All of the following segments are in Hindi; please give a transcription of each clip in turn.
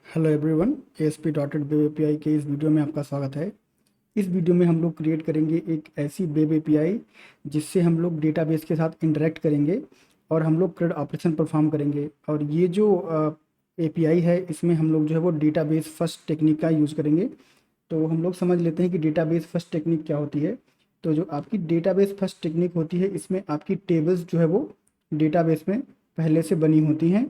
Hello everyone, ASP dotted web API के इस वीडियो में आपका स्वागत है। इस वीडियो में हम लोग क्रिएट करेंगे एक ऐसी वेब एपीआई जिससे हम लोग डेटाबेस के साथ इंटरेक्ट करेंगे और हम लोग क्रेड ऑपरेशन परफॉर्म करेंगे। और ये जो एपीआई है इसमें हम लोग जो है वो डेटाबेस फर्स्ट टेक्निक का यूज़ करेंगे। तो हम लोग समझ लेते हैं कि डेटाबेस फर्स्ट टेक्निक क्या होती है। तो जो आपकी डेटाबेस फर्स्ट टेक्निक होती है इसमें आपकी टेबल्स जो है वो डेटाबेस में पहले से बनी होती हैं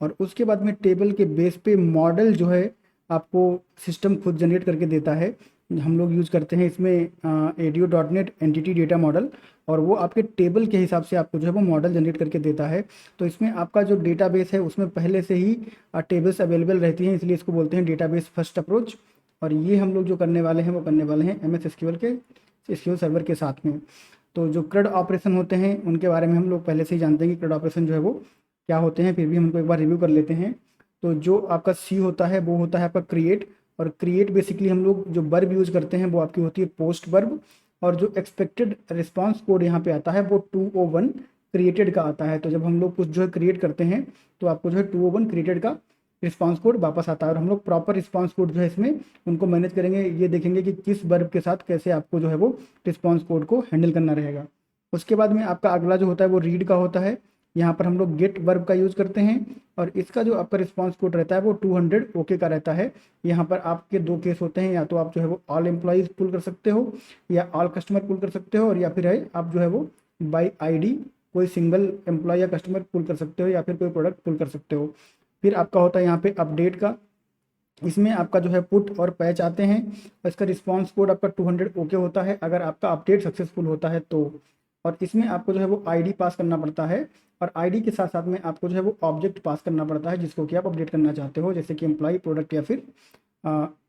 और उसके बाद में टेबल के बेस पे मॉडल जो है आपको सिस्टम खुद जनरेट करके देता है। हम लोग यूज़ करते हैं इसमें audio dot net entity data model, और वो आपके टेबल के हिसाब से आपको जो है वो मॉडल जनरेट करके देता है। तो इसमें आपका जो डेटाबेस है उसमें पहले से ही टेबल्स अवेलेबल रहती हैं, इसलिए इसको बोलते हैं डेटाबेस फर्स्ट अप्रोच। और ये हम लोग जो करने वाले हैं वो करने वाले हैं MS SQL के SQL सर्वर के साथ में। तो जो CRUD ऑपरेशन होते हैं उनके बारे में हम लोग पहले से ही जानते हैं कि CRUD ऑपरेशन जो है वो क्या होते हैं, फिर भी हम उनको एक बार रिव्यू कर लेते हैं। तो जो आपका C होता है वो होता है आपका क्रिएट, और क्रिएट बेसिकली हम लोग जो वर्ब यूज़ करते हैं वो आपकी होती है पोस्ट वर्ब। और जो एक्सपेक्टेड रिस्पांस कोड यहाँ पे आता है वो 201 क्रिएटेड का आता है। तो जब हम लोग कुछ जो है क्रिएट करते हैं तो आपको जो है 201 क्रिएटेड का रिस्पांस कोड वापस आता है। और हम लोग प्रॉपर रिस्पांस कोड जो है इसमें उनको मैनेज करेंगे, ये देखेंगे कि किस वर्ब के साथ कैसे आपको जो है वो रिस्पांस कोड को हैंडल करना रहेगा। उसके बाद में आपका अगला जो होता है वो रीड का होता है। यहाँ पर हम लोग गेट वर्ब का यूज़ करते हैं और इसका जो आपका रिस्पांस कोड रहता है वो 200 ओके का रहता है। यहाँ पर आपके दो केस होते हैं, या तो आप जो है वो ऑल एम्प्लॉयज़ पुल कर सकते हो या ऑल कस्टमर पुल कर सकते हो, और या फिर है आप जो है वो बाई आईडी कोई सिंगल एम्प्लॉय या कस्टमर पुल कर सकते हो या फिर कोई प्रोडक्ट पुल कर सकते हो। फिर आपका होता है यहाँ पे अपडेट का। इसमें आपका जो है पुट और पैच आते हैं और इसका रिस्पांस कोड आपका 200 ओके होता है अगर आपका अपडेट सक्सेसफुल होता है तो। और इसमें आपको जो है वो आईडी पास करना पड़ता है, और आईडी के साथ साथ में आपको जो है वो ऑब्जेक्ट पास करना पड़ता है जिसको कि आप अपडेट करना चाहते हो, जैसे कि एम्प्लॉय, प्रोडक्ट या फिर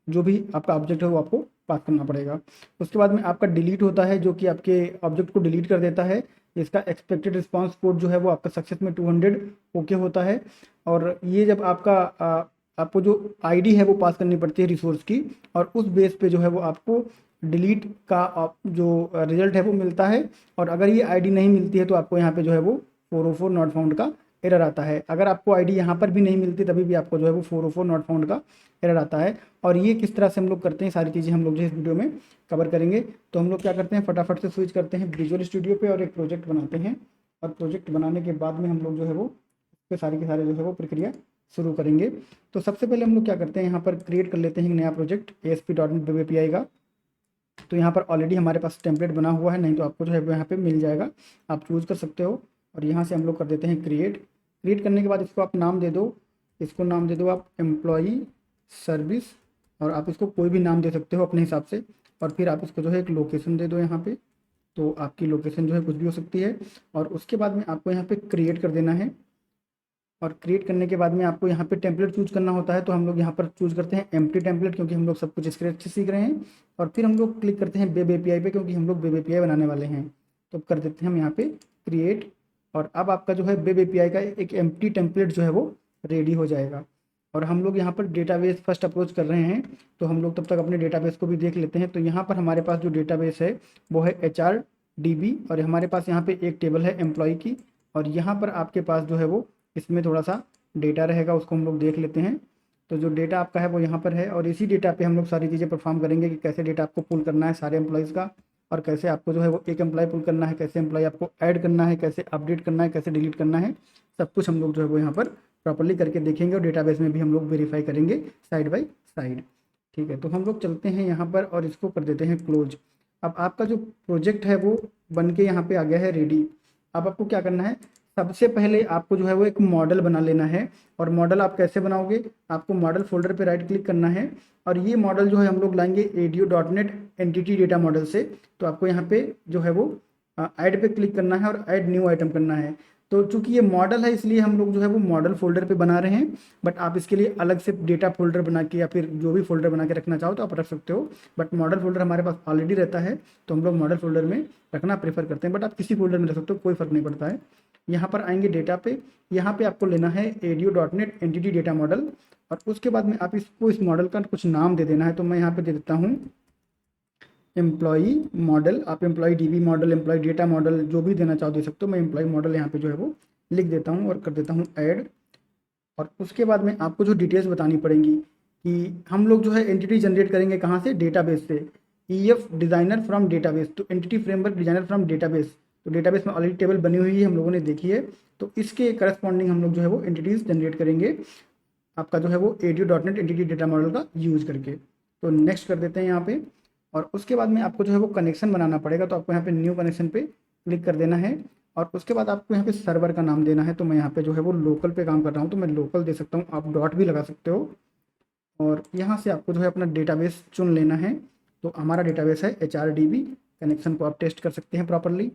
जो भी आपका ऑब्जेक्ट है वो आपको पास करना पड़ेगा। उसके बाद में आपका डिलीट होता है जो कि आपके ऑब्जेक्ट को डिलीट कर देता है। इसका एक्सपेक्टेड रिस्पांस कोड जो है वो आपका सक्सेस में 200 ओके होता है। और ये जब आपका आपको जो आईडी है वो पास करनी पड़ती है रिसोर्स की, और उस बेस पे जो है वो आपको डिलीट का जो रिजल्ट है वो मिलता है। और अगर ये आईडी नहीं मिलती है तो आपको यहाँ पे जो है वो 404 नॉट फाउंड का एरर आता है। अगर आपको आईडी यहाँ पर भी नहीं मिलती तभी भी आपको जो है वो 404 नॉट फाउंड का एरर आता है। और ये किस तरह से हम लोग करते हैं सारी चीज़ें हम लोग जो इस वीडियो में कवर करेंगे। तो हम लोग क्या करते हैं, फटाफट से स्विच करते हैं विजुअल स्टूडियो पे और एक प्रोजेक्ट बनाते हैं। और प्रोजेक्ट बनाने के बाद में हम लोग जो है वो पे सारी की सारी जो है वो प्रक्रिया शुरू करेंगे। तो सबसे पहले हम लोग क्या करते हैं, यहाँ पर क्रिएट कर लेते हैं एक नया प्रोजेक्ट ASP.NET वेब एपीआई का। तो यहाँ पर ऑलरेडी हमारे पास टेम्पलेट बना हुआ है, नहीं तो आपको जो है यहाँ पे मिल जाएगा, आप चूज़ कर सकते हो। और यहाँ से हम लोग कर देते हैं क्रिएट। क्रिएट करने के बाद इसको आप नाम दे दो, इसको नाम दे दो आप एम्प्लॉई सर्विस, और आप इसको कोई भी नाम दे सकते हो अपने हिसाब से। और फिर आप इसको जो है एक लोकेशन दे दो यहाँ पे, तो आपकी लोकेशन जो है कुछ भी हो सकती है। और उसके बाद में आपको यहाँ पे क्रिएट कर देना है। और क्रिएट करने के बाद में आपको यहाँ पे टेम्पलेट चूज करना होता है, तो हम लोग यहाँ पर चूज करते हैं एम्प्टी टेम्पलेट, क्योंकि हम लोग सब कुछ स्क्रैच से सीख रहे हैं। और फिर हम लोग क्लिक करते हैं वेब एपीआई पे, क्योंकि हम लोग वेब एपीआई बनाने वाले हैं। तो कर देते हैं हम यहाँ पे क्रिएट, और अब आपका जो है वेब एपीआई का एक एम्प्टी टेम्पलेट जो है वो रेडी हो जाएगा। और हम लोग यहाँ पर डेटाबेस फर्स्ट अप्रोच कर रहे हैं, तो हम लोग तब तक अपने डेटाबेस को भी देख लेते हैं। तो यहाँ पर हमारे पास जो डेटाबेस है वो है HRDB, और हमारे पास यहाँ पे एक टेबल है एम्प्लॉय की। और यहाँ पर आपके पास जो है वो इसमें थोड़ा सा डेटा रहेगा, उसको हम लोग देख लेते हैं। तो जो डेटा आपका है वो यहाँ पर है, और इसी डेटा पे हम लोग सारी चीज़ें परफॉर्म करेंगे कि कैसे डेटा आपको पुल करना है सारे एम्प्लॉयज़ का, और कैसे आपको जो है वो एक एम्प्लॉय पुल करना है, कैसे एम्प्लॉय आपको ऐड करना है, कैसे अपडेट करना है, कैसे डिलीट करना है। सब कुछ हम लोग जो है वो यहाँ पर प्रॉपर्ली करके देखेंगे, और डेटाबेस में भी हम लोग वेरीफाई करेंगे साइड बाई साइड। ठीक है, तो हम लोग चलते हैं यहाँ पर और इसको कर देते हैं क्लोज। अब आपका जो प्रोजेक्ट है वो बन के यहाँ पे आ गया है रेडी। अब आपको क्या करना है, सबसे पहले आपको जो है वो एक मॉडल बना लेना है। और मॉडल आप कैसे बनाओगे, आपको मॉडल फोल्डर पे राइट क्लिक करना है, और ये मॉडल जो है हम लोग लाएंगे ADO.NET एंटिटी डेटा मॉडल से। तो आपको यहाँ पे जो है वो ऐड पे क्लिक करना है और ऐड न्यू आइटम करना है। तो चूंकि ये मॉडल है इसलिए हम लोग जो है वो मॉडल फोल्डर पे बना रहे हैं, बट आप इसके लिए अलग से डेटा फोल्डर बना के या फिर जो भी फोल्डर बना के रखना चाहो तो आप रख सकते हो। बट मॉडल फोल्डर हमारे पास ऑलरेडी रहता है, तो हम लोग मॉडल फोल्डर में रखना प्रेफर करते हैं, बट आप किसी फोल्डर में रख सकते हो, कोई फर्क नहीं पड़ता है। यहाँ पर आएंगे डेटा पे, यहाँ पे आपको लेना है ADO.NET एंटिटी डेटा मॉडल, और उसके बाद में आप इसको इस मॉडल का कुछ नाम दे देना है। तो मैं यहाँ पे दे देता हूँ एम्प्लॉई मॉडल। आप employee DB model, employee data model जो भी देना चाहो दे सकते हो। मैं एम्प्लॉई मॉडल यहाँ पे जो है वो लिख देता हूँ और कर देता हूँ ऐड। और उसके बाद में आपको जो डिटेल्स बतानी पड़ेंगी, कि हम लोग जो है एंटिटी जनरेट करेंगे कहाँ से, डेटाबेस से। ईएफ डिज़ाइनर फ्रॉम डेटाबेस, तो entity framework designer from database, तो डेटाबेस में ऑलरेडी टेबल बनी हुई है, हम लोगों ने देखी है। तो इसके करस्पॉन्डिंग हम लोग जो है वो एंटिटीज़ जनरेट करेंगे आपका जो है वो ADO.NET एंटिटी डेटा मॉडल का यूज़ करके। तो नेक्स्ट कर देते हैं यहाँ पे। और उसके बाद में आपको जो है वो कनेक्शन बनाना पड़ेगा, तो आपको यहाँ पे न्यू कनेक्शन पे क्लिक कर देना है। और उसके बाद आपको यहाँ पे सर्वर का नाम देना है। तो मैं यहाँ पे जो है वो लोकल पे काम कर रहा हूँ, तो मैं लोकल दे सकता हूँ, आप डॉट भी लगा सकते हो। और यहाँ से आपको जो है अपना डेटाबेस चुन लेना है। तो हमारा डेटाबेस है HRDB। कनेक्शन को आप टेस्ट कर सकते हैं प्रॉपरली,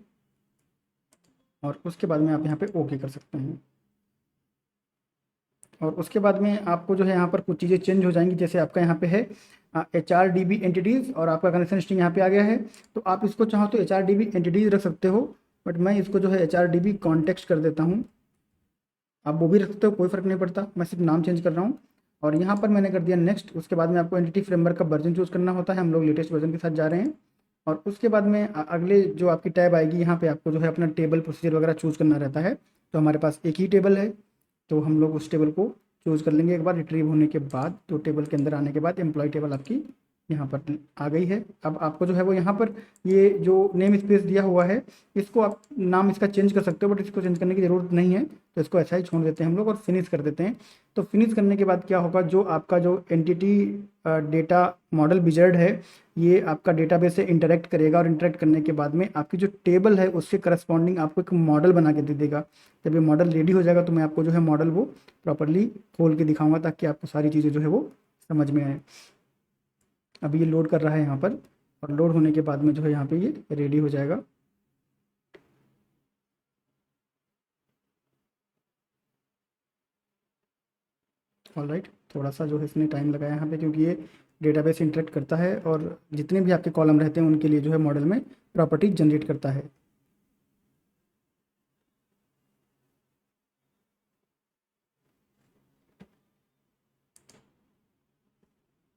और उसके बाद में आप यहाँ पे ओके कर सकते हैं। और उसके बाद में आपको जो है यहाँ पर कुछ चीज़ें चेंज हो जाएंगी, जैसे आपका यहाँ पे है HRDB एंटिटीज़, और आपका कनेक्शन स्ट्रिंग यहाँ पे आ गया है। तो आप इसको चाहो तो HRDB एंटिटीज़ रख सकते हो, बट मैं इसको जो है HRDB कॉन्टेक्स्ट कर देता हूँ। आप वो भी रख सकते हो, कोई फ़र्क नहीं पड़ता, मैं सिर्फ नाम चेंज कर रहा हूँ। और यहाँ पर मैंने कर दिया नेक्स्ट। उसके बाद में आपको एंटिटी फ्रेमवर्क का वर्जन चूज़ करना होता है, हम लोग लेटेस्ट वर्जन के साथ जा रहे हैं। और उसके बाद में अगले जो आपकी टैब आएगी, यहाँ पे आपको जो है अपना टेबल प्रोसीजर वगैरह चूज़ करना रहता है। तो हमारे पास एक ही टेबल है, तो हम लोग उस टेबल को चूज़ कर लेंगे एक बार रिट्रीव होने के बाद। तो टेबल के अंदर आने के बाद एम्प्लॉय टेबल आपकी यहाँ पर आ गई है। अब आपको जो है वो यहाँ पर ये जो नेम स्पेस दिया हुआ है, इसको आप नाम इसका चेंज कर सकते हो, बट इसको चेंज करने की ज़रूरत नहीं है। तो इसको ऐसा ही छोड़ देते हैं हम लोग और फिनिश कर देते हैं। तो फिनिश करने के बाद क्या होगा, जो आपका जो एंटिटी डेटा मॉडल विजार्ड है, ये आपका डेटाबेस से इंटरेक्ट करेगा, और इंटरेक्ट करने के बाद में आपकी जो टेबल है उससे करस्पॉन्डिंग आपको एक मॉडल बना के दे देगा। जब ये मॉडल रेडी हो जाएगा तो मैं आपको जो है मॉडल वो प्रॉपरली खोल के दिखाऊंगा, ताकि आपको सारी चीज़ें जो है वो समझ में आए। अभी ये लोड कर रहा है यहाँ पर, और लोड होने के बाद में जो है यहाँ पे ये रेडी हो जाएगा। ऑलराइट, थोड़ा सा जो है इसने टाइम लगाया यहाँ पे, क्योंकि ये डेटाबेस इंटरेक्ट करता है और जितने भी आपके कॉलम रहते हैं उनके लिए जो है मॉडल में प्रॉपर्टी जनरेट करता है।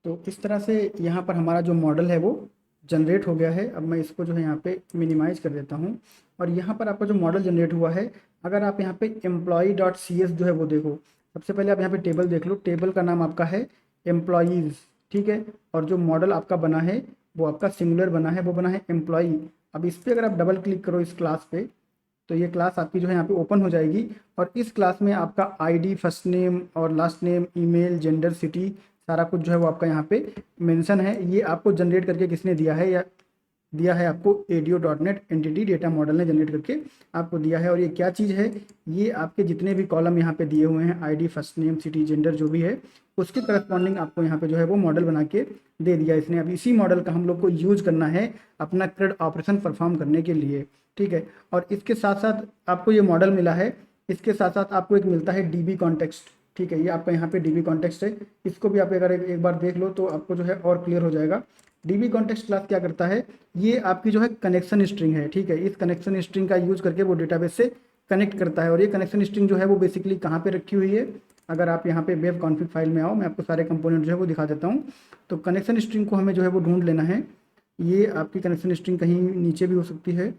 तो इस तरह से यहाँ पर हमारा जो मॉडल है वो जनरेट हो गया है। अब मैं इसको जो है यहाँ पे मिनिमाइज कर देता हूँ। और यहाँ पर आपका जो मॉडल जनरेट हुआ है, अगर आप यहाँ पे employee.cs जो है वो देखो, सबसे पहले आप यहाँ पे टेबल देख लो, टेबल का नाम आपका है एम्प्लॉयज़, ठीक है। और जो मॉडल आपका बना है वो आपका सिंगुलर बना है, वो बना है एम्प्लॉई। अब इस पर अगर आप डबल क्लिक करो इस क्लास पे, तो ये क्लास आपकी जो है यहाँ पे ओपन हो जाएगी। और इस क्लास में आपका आईडी, फर्स्ट नेम और last name, email, gender, city, सारा कुछ जो है वो आपका यहाँ पे मेंशन है। ये आपको जनरेट करके किसने दिया है, या दिया है आपको ADO.NET एंटिटी डेटा मॉडल ने जनरेट करके आपको दिया है। और ये क्या चीज़ है, ये आपके जितने भी कॉलम यहाँ पे दिए हुए हैं, ID, first name, city, gender जो भी है, उसके करस्पॉन्डिंग आपको यहाँ पे जो है वो मॉडल बना के दे दिया इसने। अब इसी मॉडल का हम लोग को यूज़ करना है अपना CRUD ऑपरेशन परफॉर्म करने के लिए, ठीक है। और इसके साथ साथ आपको ये मॉडल मिला है, इसके साथ साथ आपको एक मिलता है DB कॉन्टेक्स्ट, ठीक है। ये आपका यहाँ पे DB कॉन्टेक्स्ट है, इसको भी आप अगर एक बार देख लो तो आपको जो है और क्लियर हो जाएगा। DB कॉन्टेक्स्ट क्लास क्या करता है, ये आपकी जो है कनेक्शन स्ट्रिंग है, ठीक है। इस कनेक्शन स्ट्रिंग का यूज़ करके वो डेटाबेस से कनेक्ट करता है। और ये कनेक्शन स्ट्रिंग जो है वो बेसिकली कहाँ पे रखी हुई है, अगर आप यहाँ पे वेब कॉन्फ़िग फाइल में आओ, मैं आपको सारे कंपोनेंट जो है वो दिखा देता हूँ। तो कनेक्शन स्ट्रिंग को हमें जो है वो ढूंढ लेना है। ये आपकी कनेक्शन स्ट्रिंग कहीं नीचे भी हो सकती है।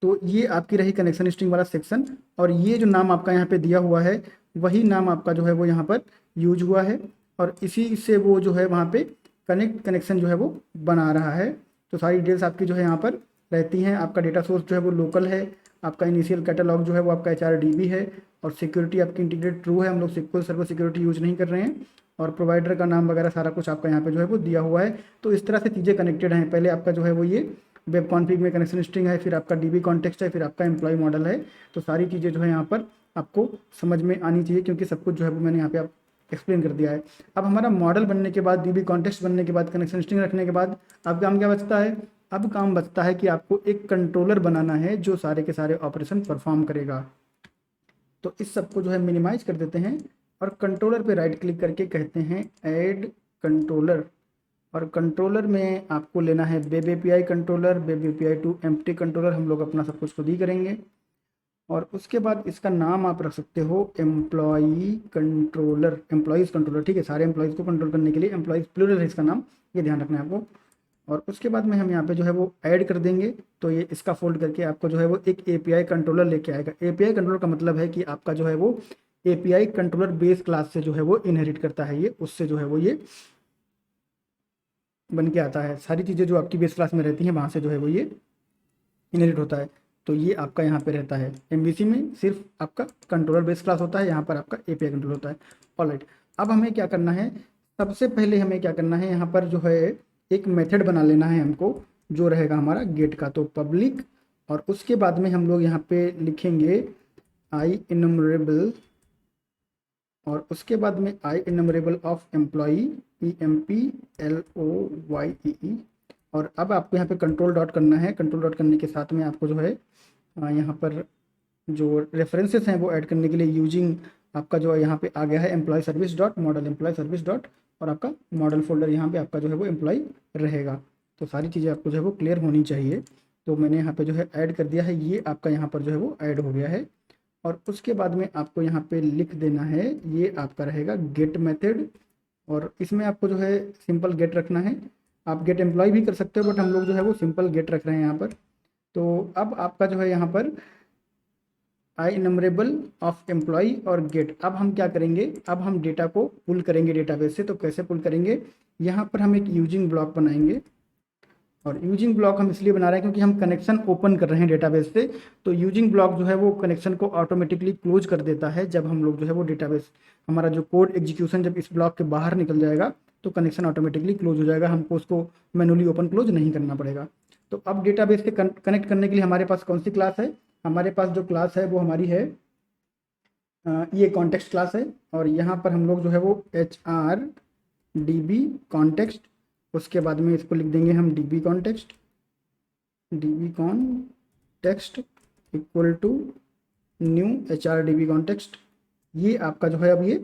तो ये आपकी रही कनेक्शन स्ट्रिंग वाला सेक्शन, और ये जो नाम आपका यहाँ पे दिया हुआ है, वही नाम आपका जो है वो यहाँ पर यूज हुआ है। और इसी से वो जो है वहाँ पे कनेक्शन जो है वो बना रहा है। तो सारी डिटेल्स आपकी जो है यहाँ पर रहती हैं। आपका डेटा सोर्स जो है वो लोकल है, आपका इनिशियल कैटलॉग जो है वो आपका HRDB है, और सिक्योरिटी आपकी इंटीग्रेट ट्रू है, हम लोग SQL सर्वर सिक्योरिटी यूज नहीं कर रहे हैं। और प्रोवाइडर का नाम वगैरह सारा कुछ आपका यहाँ पे जो है वो दिया हुआ है। तो इस तरह से चीज़ें कनेक्टेड हैं। पहले आपका जो है वो ये वेब कॉन्फ़िग में कनेक्शन स्ट्रिंग है, फिर आपका DB कॉन्टेक्स्ट है, फिर आपका एम्प्लॉय मॉडल है। तो सारी चीज़ें जो है यहाँ पर आपको समझ में आनी चाहिए, क्योंकि सब कुछ जो है वो मैंने यहाँ पे आप एक्सप्लेन कर दिया है। अब हमारा मॉडल बनने के बाद, DB कॉन्टेक्स्ट बनने के बाद, कनेक्शन स्ट्रिंग रखने के बाद अब काम क्या बचता है, अब काम बचता है कि आपको एक कंट्रोलर बनाना है जो सारे के सारे ऑपरेशन परफॉर्म करेगा। तो इस सब को जो है मिनिमाइज कर देते हैं, और कंट्रोलर पे राइट क्लिक करके कहते हैं ऐड कंट्रोलर। और कंट्रोलर में आपको लेना है web API controller, web API two empty controller, हम लोग अपना सब कुछ खुद ही करेंगे। और उसके बाद इसका नाम आप रख सकते हो एम्प्लॉई कंट्रोलर, एम्प्लॉयज़ कंट्रोलर, ठीक है। सारे एम्प्लॉयज़ को कंट्रोल करने के लिए एम्प्लॉयज़ प्लूरल है इसका नाम, ये ध्यान रखना है आपको। और उसके बाद में हम यहाँ पे जो है वो ऐड कर देंगे। तो ये इसका फोल्ड करके आपको जो है वो एक API कंट्रोलर लेके आएगा। API कंट्रोलर का मतलब है कि आपका जो है वो एपीआई कंट्रोलर बेस क्लास से जो है वो इनहेरिट करता है, ये उससे जो है वो ये बन के आता है। सारी चीज़ें जो आपकी बेस क्लास में रहती हैं वहाँ से जो है वो ये इनहेरिट होता है। तो ये आपका यहाँ पे रहता है। एमवीसी में सिर्फ आपका कंट्रोलर बेस क्लास होता है, यहाँ पर आपका एपीआई कंट्रोल होता है। ऑलराइट, अब हमें क्या करना है, सबसे पहले हमें क्या करना है, यहाँ पर जो है एक मेथड बना लेना है हमको, जो रहेगा हमारा गेट का। तो पब्लिक, और उसके बाद में हम लोग यहाँ पे लिखेंगे आई इनमरेबल, और उसके बाद में आई इनमरेबल ऑफ एम्प्लॉई, EMPLOYEE। और अब आपको यहाँ पे कंट्रोल डॉट करना है। कंट्रोल डॉट करने के साथ में आपको जो है यहाँ पर जो रेफरेंसेस हैं वो ऐड करने के लिए यूजिंग आपका जो है यहाँ पे आ गया है employee service dot model, employee service dot, और आपका मॉडल फोल्डर यहाँ पे आपका जो है वो एम्प्लॉय रहेगा। तो सारी चीज़ें आपको जो है वो क्लियर होनी चाहिए। तो मैंने यहाँ पे जो है ऐड कर दिया है, ये आपका यहाँ पर जो है वो ऐड हो गया है। और उसके बाद में आपको यहाँ पे लिख देना है, ये आपका रहेगा गेट मेथड, और इसमें आपको जो है सिंपल गेट रखना है। आप गेट एम्प्लॉय भी कर सकते हो, बट हम लोग जो है वो सिंपल गेट रख रहे हैं यहाँ पर। तो अब आपका जो है यहाँ पर आई नंबरेबल ऑफ एम्प्लॉय और गेट। अब हम क्या करेंगे, अब हम डेटा को पुल करेंगे डेटाबेस से। तो कैसे पुल करेंगे, यहाँ पर हम एक यूजिंग ब्लॉक बनाएंगे, और यूजिंग ब्लॉक हम इसलिए बना रहे हैं क्योंकि हम कनेक्शन ओपन कर रहे हैं डेटाबेस से। तो यूजिंग ब्लॉक जो है वो कनेक्शन को ऑटोमेटिकली क्लोज कर देता है। जब हम लोग जो है वो डेटाबेस, हमारा जो कोड एग्जीक्यूशन जब इस ब्लॉक के बाहर निकल जाएगा तो कनेक्शन ऑटोमेटिकली क्लोज हो जाएगा, हमको उसको मैनुअली ओपन क्लोज नहीं करना पड़ेगा। तो अब डेटाबेस से कनेक्ट करने के लिए हमारे पास कौन सी क्लास है, हमारे पास जो क्लास है वो हमारी है ये कॉन्टेक्स्ट क्लास है। और यहाँ पर हम लोग जो है वो HRDB कॉन्टेक्स्ट, उसके बाद में इसको लिख देंगे हम DB context, DB context equal to new HRDB context. ये आपका जो है अब ये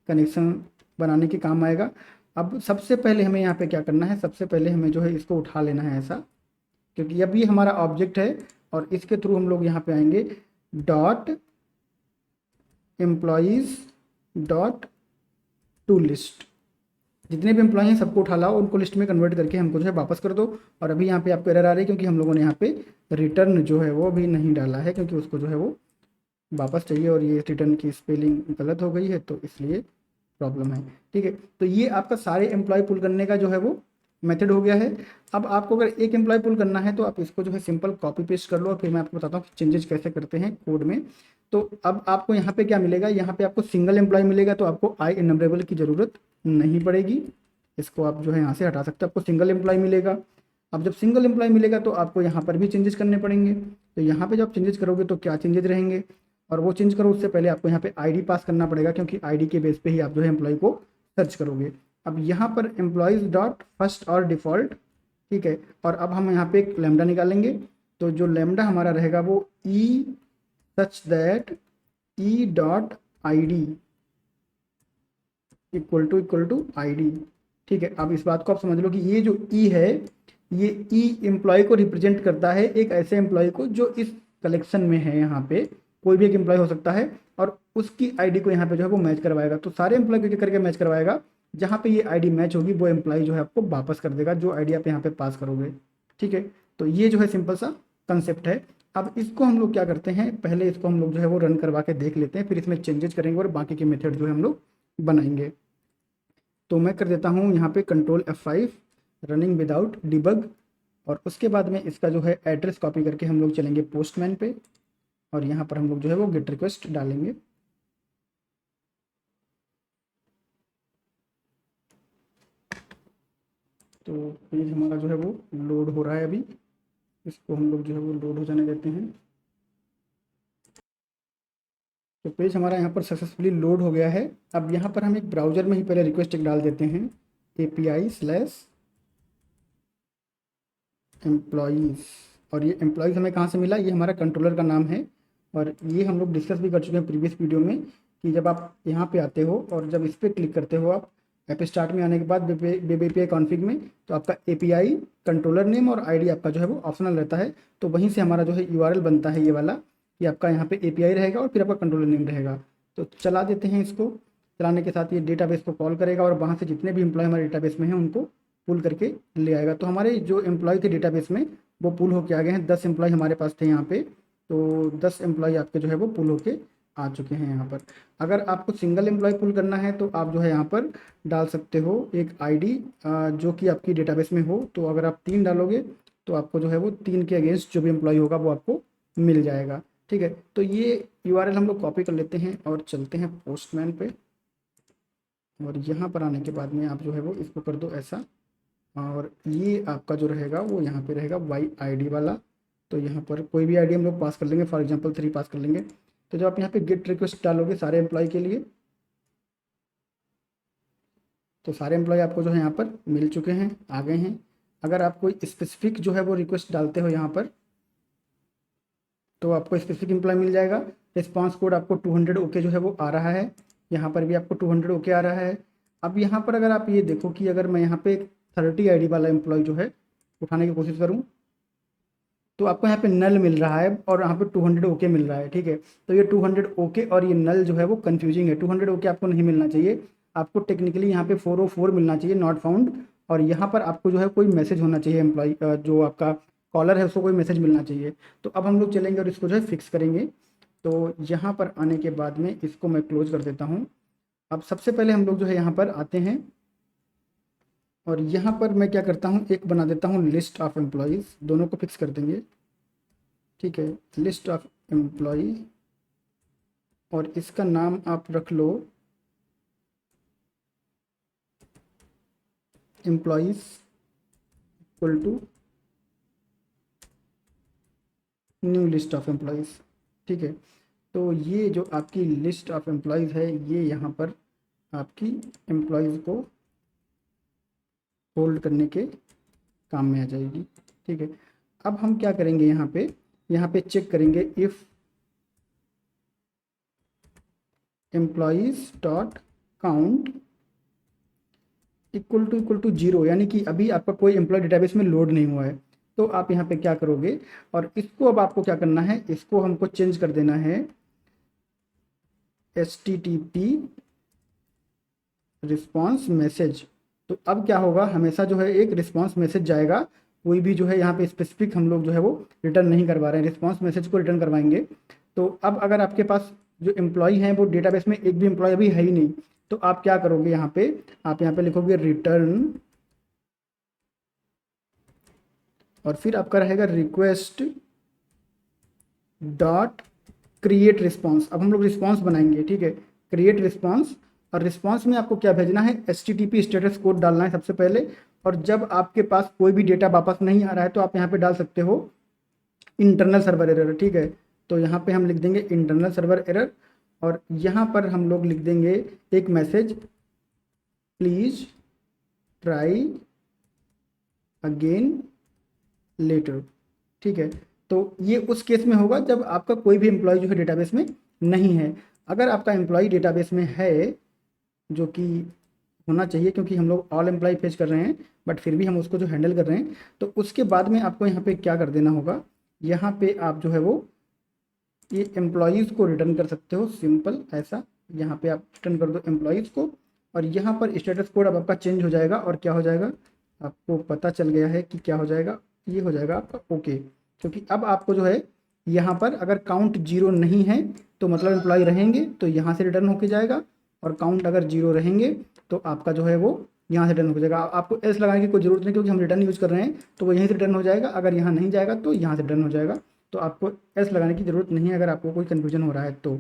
कनेक्शन बनाने के काम आएगा। अब सबसे पहले हमें यहाँ पे क्या करना है, सबसे पहले हमें जो है इसको उठा लेना है ऐसा, क्योंकि अब ये हमारा ऑब्जेक्ट है, और इसके थ्रू हम लोग यहाँ पे आएंगे dot employees dot to list. जितने भी एम्प्लॉय हैं सबको उठा लाओ, उनको लिस्ट में कन्वर्ट करके हमको जो है वापस कर दो। और अभी यहाँ पे आपको एरर आ रही है क्योंकि हम लोगों ने यहाँ पे रिटर्न जो है वो अभी नहीं डाला है, क्योंकि उसको जो है वो वापस चाहिए, और ये रिटर्न की स्पेलिंग गलत हो गई है तो इसलिए प्रॉब्लम है। ठीक है, तो ये आपका सारे एम्प्लॉय पुल करने का जो है वो मेथड हो गया है। अब आपको अगर एक एम्प्लॉय पुल करना है तो आप इसको जो है सिंपल कॉपी पेस्ट कर लो, और फिर मैं आपको बताता हूँ कि चेंजेस कैसे करते हैं कोड में। तो अब आपको यहाँ पे क्या मिलेगा, यहाँ पे आपको सिंगल एम्प्लॉय मिलेगा, तो आपको आई इनमरेबल की ज़रूरत नहीं पड़ेगी। इसको आप जो है यहाँ से हटा सकते हो, आपको सिंगल एम्प्लॉय मिलेगा। अब जब सिंगल एम्प्लॉय मिलेगा तो आपको यहाँ पर भी चेंजेस करने पड़ेंगे। तो यहाँ पे जब चेंजेस करोगे तो क्या चेंजेस रहेंगे, और वो चेंज करो उससे पहले आपको यहाँ पे आईडी पास करना पड़ेगा, क्योंकि आईडी के बेस पे ही आप जो है एम्प्लॉय को सर्च करोगे। अब यहाँ पर एम्प्लॉयज़ डॉट फर्स्ट और डिफ़ॉल्ट, ठीक है, और अब हम यहाँ पे एक लैम्डा निकालेंगे। तो जो लैम्डा हमारा रहेगा वो e such that e dot i d equal to i d. ठीक है, अब इस बात को आप समझ लो कि ये जो ई है, ये ई एम्प्लॉय को रिप्रेजेंट करता है, एक ऐसे एम्प्लॉय को जो इस कलेक्शन में है। यहाँ पे कोई भी एक एम्प्लॉय हो सकता है, और उसकी आईडी को यहाँ पे जो है वो मैच करवाएगा। तो सारे एम्प्लॉय को करके मैच करवाएगा, जहाँ पे ये आईडी मैच होगी वो एम्प्लॉय जो है आपको वापस कर देगा, जो आईडी आप यहाँ पे पास करोगे। ठीक है, तो ये जो है सिंपल सा कंसेप्ट है। अब इसको हम लोग क्या करते हैं, पहले इसको हम लोग जो है वो रन करवा के देख लेते हैं, फिर इसमें चेंजेस करेंगे और बाकी के मेथड जो है हम लोग बनाएंगे। तो मैं कर देता हूँ यहाँ पे control F5 running without debug, और उसके बाद में इसका जो है एड्रेस कॉपी करके हम लोग चलेंगे पोस्टमैन पे, और यहाँ पर हम लोग जो है वो गेट रिक्वेस्ट डालेंगे। तो पेज हमारा जो है वो लोड हो रहा है अभी, इसको हम लोग जो है वो लोड हो जाने देते हैं। तो पेज हमारा यहाँ पर सक्सेसफुली लोड हो गया है। अब यहाँ पर हम एक ब्राउज़र में ही पहले रिक्वेस्ट एक डाल देते हैं, API/एम्प्लॉयज़। और ये एम्प्लॉयज़ हमें कहाँ से मिला, ये हमारा कंट्रोलर का नाम है, और ये हम लोग डिस्कस भी कर चुके हैं प्रीवियस वीडियो में कि जब आप यहाँ पे आते हो और जब इस पर क्लिक करते हो आप ऐप स्टार्ट में आने के बाद वेब API कॉन्फ़िग में, तो आपका API कंट्रोलर नेम और आईडी आपका जो है वो ऑप्शनल रहता है। तो वहीं से हमारा जो है URL बनता है ये वाला, कि आपका यहाँ पे API रहेगा और फिर आपका कंट्रोलर नेम रहेगा। तो चला देते हैं इसको। चलाने के साथ ये डेटाबेस को कॉल करेगा, और वहाँ से जितने भी एम्प्लॉय हमारे डेटाबेस में हैं उनको पुल करके ले आएगा। तो हमारे जो एम्प्लॉय थे डेटाबेस में वो पुल होके आ गए हैं। 10 एम्प्लॉय हमारे पास थे यहाँ पे, तो 10 एम्प्लॉय आपके जो है वो पुल होके आ चुके हैं यहाँ पर। अगर आपको सिंगल एम्प्लॉय पुल करना है तो आप जो है यहाँ पर डाल सकते हो एक आईडी जो कि आपकी डेटाबेस में हो। तो अगर आप 3 डालोगे तो आपको जो है वो 3 के अगेंस्ट जो भी एम्प्लॉय होगा वो आपको मिल जाएगा। ठीक है, तो ये यूआरएल हम लोग कॉपी कर लेते हैं और चलते हैं पोस्टमैन पे। और यहाँ पर आने के बाद में आप जो है वो इसको कर दो ऐसा, और ये आपका जो रहेगा वो यहाँ पे रहेगा वाई आईडी वाला। तो यहाँ पर कोई भी आईडी हम लोग पास कर लेंगे, फॉर एग्जांपल 3 पास कर लेंगे। तो जब आप यहाँ पे गेट रिक्वेस्ट डालोगे सारे एम्प्लॉय के लिए, तो सारे एम्प्लॉय आपको जो है यहाँ पर मिल चुके हैं, आ गए हैं। अगर आप कोई स्पेसिफिक जो है वो रिक्वेस्ट डालते हो यहाँ पर, तो आपको स्पेसिफिक एम्प्लॉय मिल जाएगा। रिस्पांस कोड आपको 200 ओके जो है वो आ रहा है, यहाँ पर भी आपको 200 ओके आ रहा है। अब यहाँ पर अगर आप ये देखो कि अगर मैं यहाँ पे 30 आईडी वाला एम्प्लॉय जो है उठाने की कोशिश करूँ, तो आपको यहाँ पे नल मिल रहा है और यहाँ पे 200 ओके मिल रहा है। ठीक है, तो ये 200 ओके और ये नल जो है वो कंफ्यूजिंग है। 200 ओके आपको नहीं मिलना चाहिए, आपको टेक्निकली यहाँ पे 404 मिलना चाहिए, नॉट फाउंड। और यहाँ पर आपको जो है कोई मैसेज होना चाहिए, एम्प्लॉय जो आपका कॉलर है उसको कोई मैसेज मिलना चाहिए। तो अब हम लोग चलेंगे और इसको जो है फिक्स करेंगे। तो यहाँ पर आने के बाद में इसको मैं क्लोज कर देता हूँ। अब सबसे पहले हम लोग जो है यहाँ पर आते हैं और यहाँ पर मैं क्या करता हूँ, एक बना देता हूँ लिस्ट ऑफ एम्प्लॉयज़, दोनों को फिक्स कर देंगे। ठीक है, लिस्ट ऑफ एम्प्लॉय, और इसका नाम आप रख लो employees equal to new list of employees. ठीक है, तो ये जो आपकी लिस्ट ऑफ एम्प्लॉयज़ है ये यहाँ पर आपकी एम्प्लॉयज़ को होल्ड करने के काम में आ जाएगी। ठीक है, अब हम क्या करेंगे, यहाँ पे चेक करेंगे if employees dot count equal to 0, यानी कि अभी आपका कोई एम्प्लॉय डेटाबेस में लोड नहीं हुआ है। तो आप यहाँ पे क्या करोगे, और इसको अब आपको क्या करना है, इसको हमको चेंज कर देना है HTTP रिस्पॉन्स मैसेज। तो अब क्या होगा, हमेशा जो है एक रिस्पॉन्स मैसेज जाएगा, कोई भी जो है यहाँ पे स्पेसिफिक हम लोग जो है वो रिटर्न नहीं करवा रहे हैं, रिस्पॉन्स मैसेज को रिटर्न करवाएंगे। तो अब अगर आपके पास जो एम्प्लॉय हैं वो डेटाबेस में एक भी एम्प्लॉय अभी है ही नहीं, तो आप क्या करोगे, आप यहाँ पे लिखोगे रिटर्न, और फिर आपका रहेगा रिक्वेस्ट डॉट क्रिएट रिस्पॉन्स। अब हम लोग रिस्पॉन्स बनाएंगे। ठीक है, क्रिएट रिस्पॉन्स, और रिस्पॉन्स में आपको क्या भेजना है, HTTP स्टेटस कोड डालना है सबसे पहले। और जब आपके पास कोई भी डेटा वापस नहीं आ रहा है तो आप यहाँ पे डाल सकते हो इंटरनल सर्वर एरर। ठीक है, तो यहाँ पे हम लिख देंगे इंटरनल सर्वर एरर, और यहाँ पर हम लोग लिख देंगे एक message, please try again later. ठीक है, तो ये उस केस में होगा जब आपका कोई भी एम्प्लॉय जो है डेटाबेस में नहीं है। अगर आपका एम्प्लॉय डेटाबेस में है, जो कि होना चाहिए क्योंकि हम लोग ऑल एम्प्लॉय फेच कर रहे हैं, बट फिर भी हम उसको जो हैंडल कर रहे हैं, तो उसके बाद में आपको यहाँ पे क्या कर देना होगा, यहाँ पे आप जो है वो ये एम्प्लॉयज़ को रिटर्न कर सकते हो, सिंपल ऐसा। यहाँ पे आप रिटर्न कर दो एम्प्लॉयज़ को, और यहाँ पर स्टेटस कोड अब आपका चेंज हो जाएगा, और क्या हो जाएगा, आपको पता चल गया है कि क्या हो जाएगा, ये हो जाएगा आपका ओके। क्योंकि अब आपको जो है यहाँ पर अगर काउंट 0 नहीं है तो मतलब एम्प्लॉय रहेंगे तो यहाँ से रिटर्न होके जाएगा, और काउंट अगर 0 रहेंगे तो आपका जो है वो यहाँ से रिटर्न हो जाएगा। आपको एस लगाने की कोई ज़रूरत नहीं, क्योंकि हम रिटर्न यूज़ कर रहे हैं तो वो यहीं से रिटर्न हो जाएगा। अगर यहाँ नहीं जाएगा तो यहाँ से रिटर्न हो जाएगा, तो आपको एस लगाने की ज़रूरत नहीं है अगर आपको कोई कन्फ्यूजन हो रहा है तो।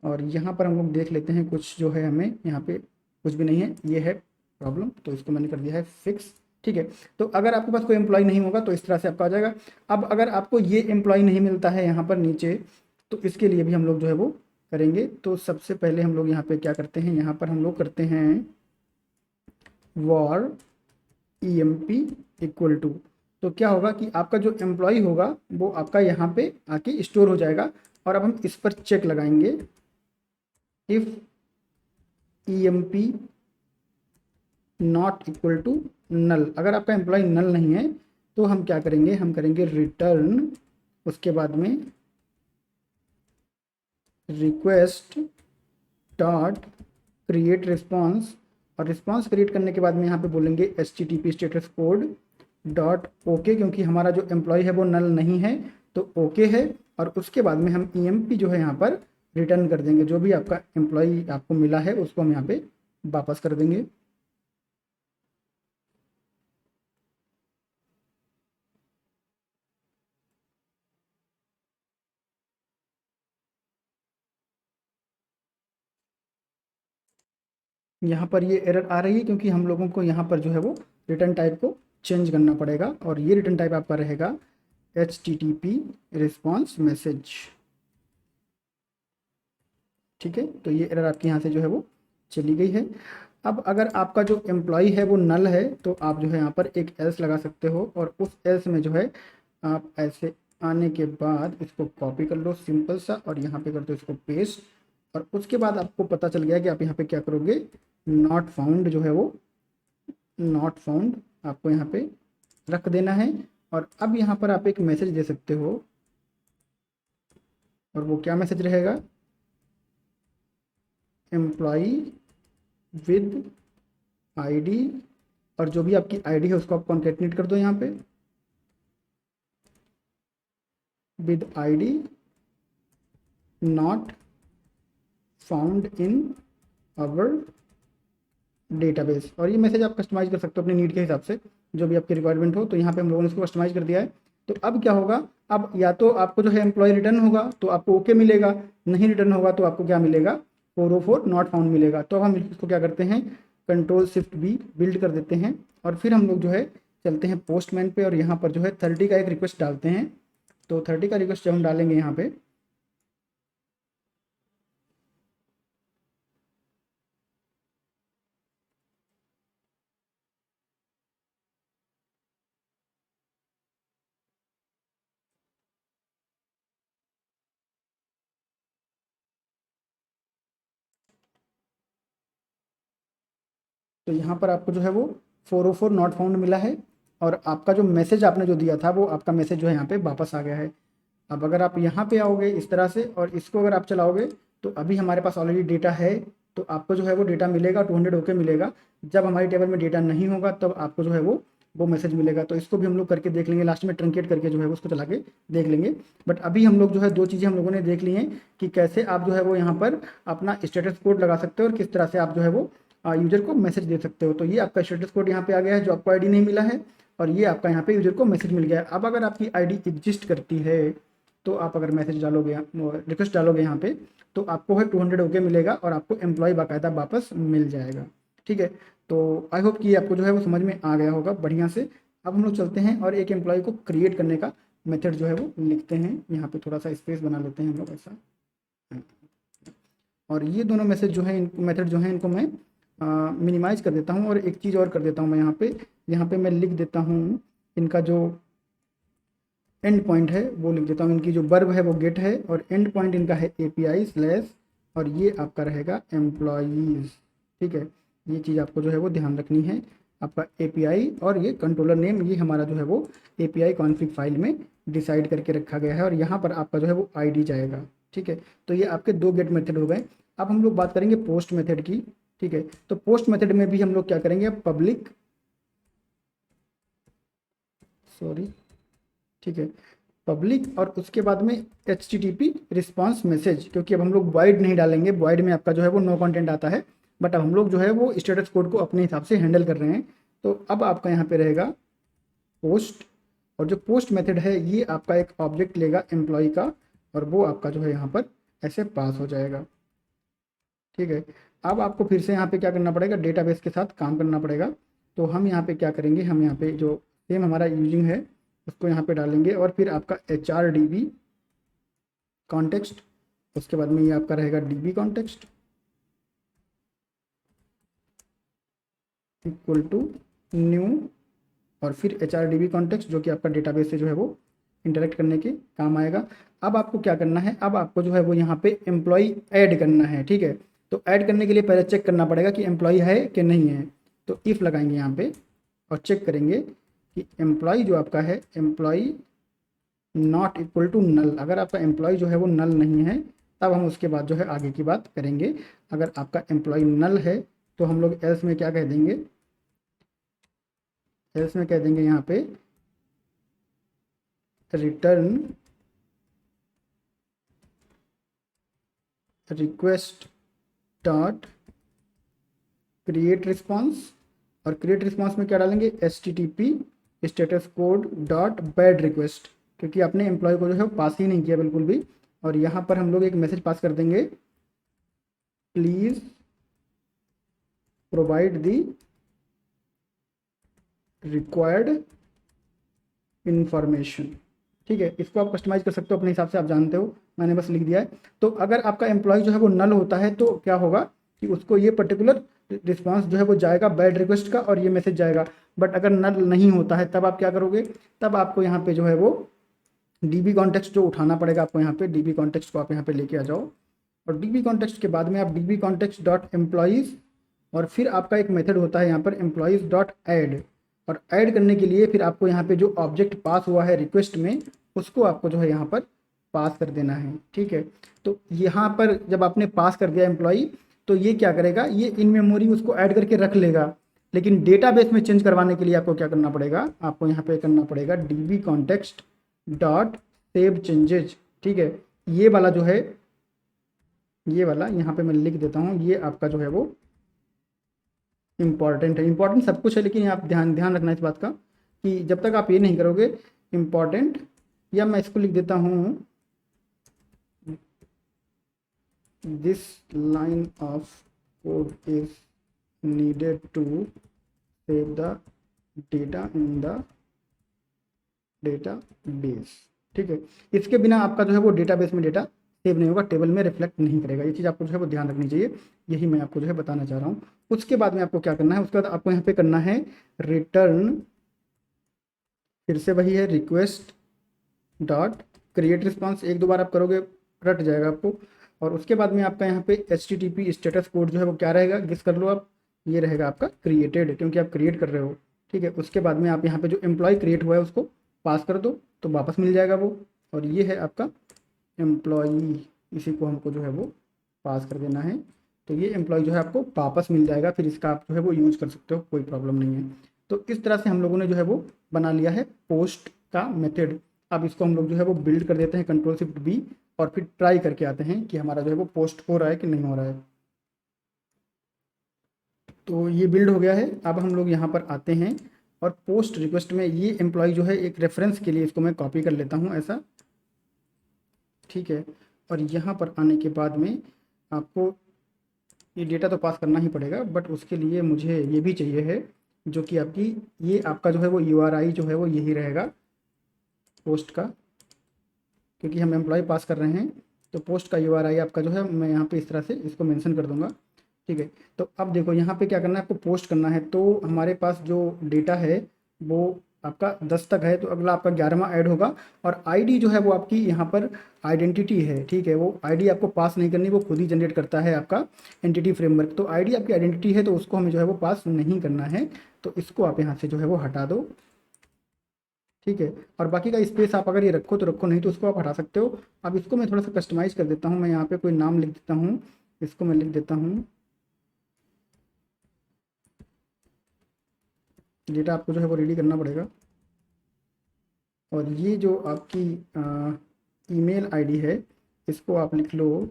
और यहाँ पर हम लोग देख लेते हैं कुछ जो है, हमें यहाँ पे कुछ भी नहीं है, ये है प्रॉब्लम, तो इसको मैंने कर दिया है फिक्स। ठीक है, तो अगर आपके पास कोई एम्प्लॉय नहीं होगा तो इस तरह से आपका आ जाएगा। अब अगर आपको ये एम्प्लॉय नहीं मिलता है यहाँ पर नीचे, तो इसके लिए भी हम लोग जो है वो करेंगे। तो सबसे पहले हम लोग यहाँ पे क्या करते हैं, यहाँ पर हम लोग करते हैं var emp इक्वल टू, तो क्या होगा कि आपका जो एम्प्लॉय होगा वो आपका यहाँ पे आके स्टोर हो जाएगा। और अब हम इस पर चेक लगाएंगे, if emp not equal to null. अगर आपका एम्प्लॉय नल नहीं है तो हम क्या करेंगे, हम करेंगे रिटर्न, उसके बाद में रिक्वेस्ट डॉट क्रिएट रिस्पॉन्स, और रिस्पॉन्स क्रिएट करने के बाद में यहाँ पे बोलेंगे HTTP status code dot okay, क्योंकि हमारा जो एम्प्लॉय है वो नल नहीं है तो ओके है। और उसके बाद में हम EMP जो है यहाँ पर रिटर्न कर देंगे, जो भी आपका एम्प्लॉय आपको मिला है उसको हम यहाँ पे वापस कर देंगे। यहाँ पर ये एरर आ रही है क्योंकि हम लोगों को यहाँ पर जो है वो रिटर्न टाइप को चेंज करना पड़ेगा, और ये रिटर्न टाइप आपका रहेगा HTTP रिस्पॉन्स मैसेज। ठीक है, तो ये एरर आपके यहाँ से जो है वो चली गई है। अब अगर आपका जो एम्प्लॉय है वो नल है तो आप जो है यहाँ पर एक एल्स लगा सकते हो, और उस एल्स में जो है आप ऐसे आने के बाद इसको कॉपी कर लो सिंपल सा, और यहाँ पे कर दो इसको पेस्ट। और उसके बाद आपको पता चल गया कि आप यहाँ पे क्या करोगे, नॉट फाउंड जो है वो नॉट फाउंड आपको यहाँ पे रख देना है। और अब यहाँ पर आप एक मैसेज दे सकते हो, और वो क्या मैसेज रहेगा, एम्प्लॉई विद आईडी, और जो भी आपकी आईडी है उसको आप कॉन्केटनेट कर दो यहाँ पे with ID not found in our database. और ये मैसेज आप कस्टमाइज कर सकते हो अपने नीड के हिसाब से, जो भी आपकी रिक्वायरमेंट हो। तो यहाँ पे हम लोगों ने इसको कस्टमाइज कर दिया है। तो अब क्या होगा, अब या तो आपको जो है एम्प्लॉय रिटर्न होगा तो आपको ओके मिलेगा, नहीं रिटर्न होगा तो आपको क्या मिलेगा, 404 नॉट फाउंड मिलेगा। तो अब हम इसको क्या करते हैं, Ctrl+Shift+B बिल्ड कर देते हैं, और फिर हम लोग जो है चलते हैं पोस्टमैन पे, और यहाँ पर जो है 30 का एक रिक्वेस्ट डालते हैं। तो 30 का रिक्वेस्ट जब हम डालेंगे यहाँ पे, तो यहाँ पर आपको जो है वो 404 नॉट फाउंड मिला है, और आपका जो मैसेज आपने जो दिया था वो आपका मैसेज जो है यहाँ पे वापस आ गया है। अब अगर आप यहाँ पे आओगे इस तरह से और इसको अगर आप चलाओगे, तो अभी हमारे पास ऑलरेडी डेटा है, तो आपको जो है वो डेटा मिलेगा 200 ओके मिलेगा। जब हमारी टेबल में डेटा नहीं होगा तब आपको जो है वो मैसेज मिलेगा। तो इसको भी हम लोग करके देख लेंगे, लास्ट में ट्रंकेट करके जो है उसको चला के देख लेंगे। बट अभी हम लोग जो है दो चीज़ें हम लोगों ने देख ली हैं कि कैसे आप जो है वो यहाँ पर अपना स्टेटस कोड लगा सकते हो, और किस तरह से आप जो है वो यूजर को मैसेज दे सकते हो। तो ये आपका स्टेटस कोड यहाँ पे आ गया है जो आपको आईडी नहीं मिला है, और ये आपका यहाँ पे यूजर को मैसेज मिल गया है। अब अगर आपकी आईडी एग्जिस्ट करती है तो आप अगर मैसेज डालोगे, रिक्वेस्ट डालोगे यहाँ पे, तो आपको है 200 ओके मिलेगा, और आपको एम्प्लॉय बाकायदा वापस मिल जाएगा। ठीक है, तो आई होप कि आपको जो है वो समझ में आ गया होगा बढ़िया से। अब हम लोग चलते हैं और एक एम्प्लॉय को क्रिएट करने का मेथड जो है वो लिखते हैं। यहाँ पे थोड़ा सा स्पेस बना लेते हैं हम लोग ऐसा, और ये दोनों मैसेज जो है मेथड जो है इनको मैं मिनिमाइज कर देता हूँ, और एक चीज़ और कर देता हूँ मैं यहाँ पे मैं लिख देता हूँ इनका जो एंड पॉइंट है वो लिख देता हूँ। इनकी जो वर्ब है वो गेट है, और एंड पॉइंट इनका है API/ और ये आपका रहेगा एम्प्लॉयज़। ठीक है, ये चीज़ आपको जो है वो ध्यान रखनी है। आपका API और ये कंट्रोलर नेम, ये हमारा जो है वो API कॉन्फ़िग फाइल में डिसाइड करके रखा गया है, और यहाँ पर आपका जो है वो ID जाएगा। ठीक है, तो ये आपके दो गेट मेथड हो गए। अब हम लोग बात करेंगे पोस्ट मेथड की। ठीक है, तो पोस्ट मेथड में भी हम लोग क्या करेंगे, पब्लिक ठीक है, पब्लिक और उसके बाद में HTTP रिस्पॉन्स मैसेज, क्योंकि अब हम लोग वॉइड नहीं डालेंगे, वॉइड में आपका जो है वो नो कंटेंट आता है। बट अब हम लोग जो है वो स्टेटस कोड को अपने हिसाब से हैंडल कर रहे हैं। तो अब आपका यहाँ पे रहेगा पोस्ट, और जो पोस्ट मेथड है ये आपका एक ऑब्जेक्ट लेगा एम्प्लॉय का, और वो आपका जो है यहाँ पर ऐसे पास हो जाएगा। ठीक है, अब आपको फिर से यहाँ पे क्या करना पड़ेगा, डेटाबेस के साथ काम करना पड़ेगा। तो हम यहाँ पे क्या करेंगे, हम यहाँ पे जो सेम हमारा यूजिंग है उसको यहाँ पे डालेंगे, और फिर आपका HRDB कॉन्टेक्स्ट, उसके बाद में ये आपका रहेगा DB context equal to new, और फिर HRDB कॉन्टेक्स्ट जो कि आपका डेटाबेस से जो है वो इंटरेक्ट करने के काम आएगा। अब आपको क्या करना है, अब आपको जो है वो यहाँ पे एम्प्लॉय ऐड करना है। ठीक है, तो ऐड करने के लिए पहले चेक करना पड़ेगा कि एम्प्लॉय है कि नहीं है। तो इफ़ लगाएंगे यहाँ पे और चेक करेंगे कि एम्प्लॉय जो आपका है, employee not equal to null. अगर आपका एम्प्लॉय जो है वो नल नहीं है तब हम उसके बाद जो है आगे की बात करेंगे। अगर आपका एम्प्लॉय नल है तो हम लोग एल्स में क्या कह देंगे, एल्स में कह देंगे यहाँ पे return request dot create response, और क्रिएट रिस्पॉन्स में क्या डालेंगे, HTTP status code dot bad request, क्योंकि आपने एम्प्लॉय को जो है वो पास ही नहीं किया बिल्कुल भी। और यहाँ पर हम लोग एक मैसेज पास कर देंगे, please provide the required information. ठीक है, इसको आप कस्टमाइज कर सकते हो अपने हिसाब से, आप जानते हो, मैंने बस लिख दिया है। तो अगर आपका एम्प्लॉय जो है वो नल होता है तो क्या होगा कि उसको ये पर्टिकुलर रिस्पांस जो है वो जाएगा बैड रिक्वेस्ट का, और ये मैसेज जाएगा। बट अगर नल नहीं होता है तब आप क्या करोगे, तब आपको यहाँ पे जो है वो DB कॉन्टेक्स्ट जो उठाना पड़ेगा आपको, यहाँ पे DB कॉन्टेक्स्ट को आप यहाँ पे लेके आ जाओ, और DB कॉन्टेक्स्ट के बाद में आप DB कॉन्टेक्स्ट डॉट एम्प्लॉयज़, और फिर आपका एक मेथड होता है यहाँ पर एम्प्लॉयज़ डॉट ऐड, और ऐड करने के लिए फिर आपको यहाँ पे जो ऑब्जेक्ट पास हुआ है रिक्वेस्ट में, उसको आपको जो है यहाँ पर पास कर देना है। ठीक है, तो यहाँ पर जब आपने पास कर दिया एम्प्लॉय, तो ये क्या करेगा, ये इन मेमोरी उसको ऐड करके रख लेगा। लेकिन डेटाबेस में चेंज करवाने के लिए आपको क्या करना पड़ेगा, आपको यहाँ पे करना पड़ेगा DB context dot save changes. ठीक है, ये वाला जो है, ये वाला यहाँ पे मैं लिख देता हूँ, ये आपका जो है वो इम्पॉर्टेंट है। इम्पॉर्टेंट सब कुछ है, लेकिन आप ध्यान ध्यान रखना इस बात का कि जब तक आप ये नहीं करोगे इम्पॉर्टेंट, या मैं इसको लिख देता हूँ, this line of code is needed to save the data in the database. ठीक है, इसके बिना आपका जो है वो डेटाबेस में डेटा सेव नहीं होगा, टेबल में रिफ्लेक्ट नहीं करेगा। ये चीज़ आपको जो है वो ध्यान रखनी चाहिए, यही मैं आपको जो है बताना चाह रहा हूँ। उसके बाद में आपको क्या करना है, उसके बाद आपको यहाँ पे करना है रिटर्न, फिर से वही है रिक्वेस्ट डॉट क्रिएट रिस्पॉन्स, एक दो बार आप करोगे रट जाएगा आपको। और उसके बाद में आपका यहाँ पे HTTP स्टेटस कोड जो है वो क्या रहेगा, गेस कर लो आप, ये रहेगा आपका क्रिएटेड, क्योंकि आप क्रिएट कर रहे हो। ठीक है, उसके बाद में आप यहाँ पे जो एम्प्लॉय क्रिएट हुआ है उसको पास कर दो, तो वापस मिल जाएगा वो। और ये है आपका एम्प्लॉई, इसी को हमको जो है वो पास कर देना है, तो ये एम्प्लॉय जो है आपको वापस मिल जाएगा। फिर इसका आप जो है वो यूज़ कर सकते हो, कोई प्रॉब्लम नहीं है। तो इस तरह से हम लोगों ने जो है वो बना लिया है पोस्ट का मेथड। अब इसको हम लोग जो है वो बिल्ड कर देते हैं, Ctrl+Shift+B, और फिर ट्राई करके आते हैं कि हमारा जो है वो पोस्ट हो रहा है कि नहीं हो रहा है। तो ये बिल्ड हो गया है। अब हम लोग यहाँ पर आते हैं, और पोस्ट रिक्वेस्ट में ये एम्प्लॉय जो है, एक रेफरेंस के लिए इसको मैं कॉपी कर लेता हूँ ऐसा। ठीक है, और यहाँ पर आने के बाद में आपको ये डेटा तो पास करना ही पड़ेगा, बट उसके लिए मुझे ये भी चाहिए है, जो कि आपकी ये आपका जो है वो URI जो है वो यही रहेगा पोस्ट का, क्योंकि हम एम्प्लॉय पास कर रहे हैं। तो पोस्ट का URI आपका जो है, मैं यहाँ पे इस तरह से इसको मेंशन कर दूंगा। ठीक है, तो अब देखो यहाँ पे क्या करना है, आपको पोस्ट करना है। तो हमारे पास जो डेटा है वो आपका 10 तक है, तो अगला आपका 11वां ऐड होगा। और ID जो है वो आपकी यहाँ पर आइडेंटिटी है। ठीक है, वो ID आपको पास नहीं करनी, वो खुद ही जनरेट करता है आपका एंटिटी फ्रेमवर्क। तो ID आपकी आइडेंटिटी है, तो उसको हमें जो है वो पास नहीं करना है, तो इसको आप यहाँ से जो है वो हटा दो। ठीक है, और बाकी का स्पेस आप अगर ये रखो तो रखो, नहीं तो उसको आप हटा सकते हो। अब इसको मैं थोड़ा सा कस्टमाइज कर देता हूँ, मैं यहाँ पे कोई नाम लिख देता हूँ, इसको मैं लिख देता हूँ, डेटा आपको जो है वो रेडी करना पड़ेगा। और ये जो आपकी ईमेल आईडी है, इसको आप लिख लो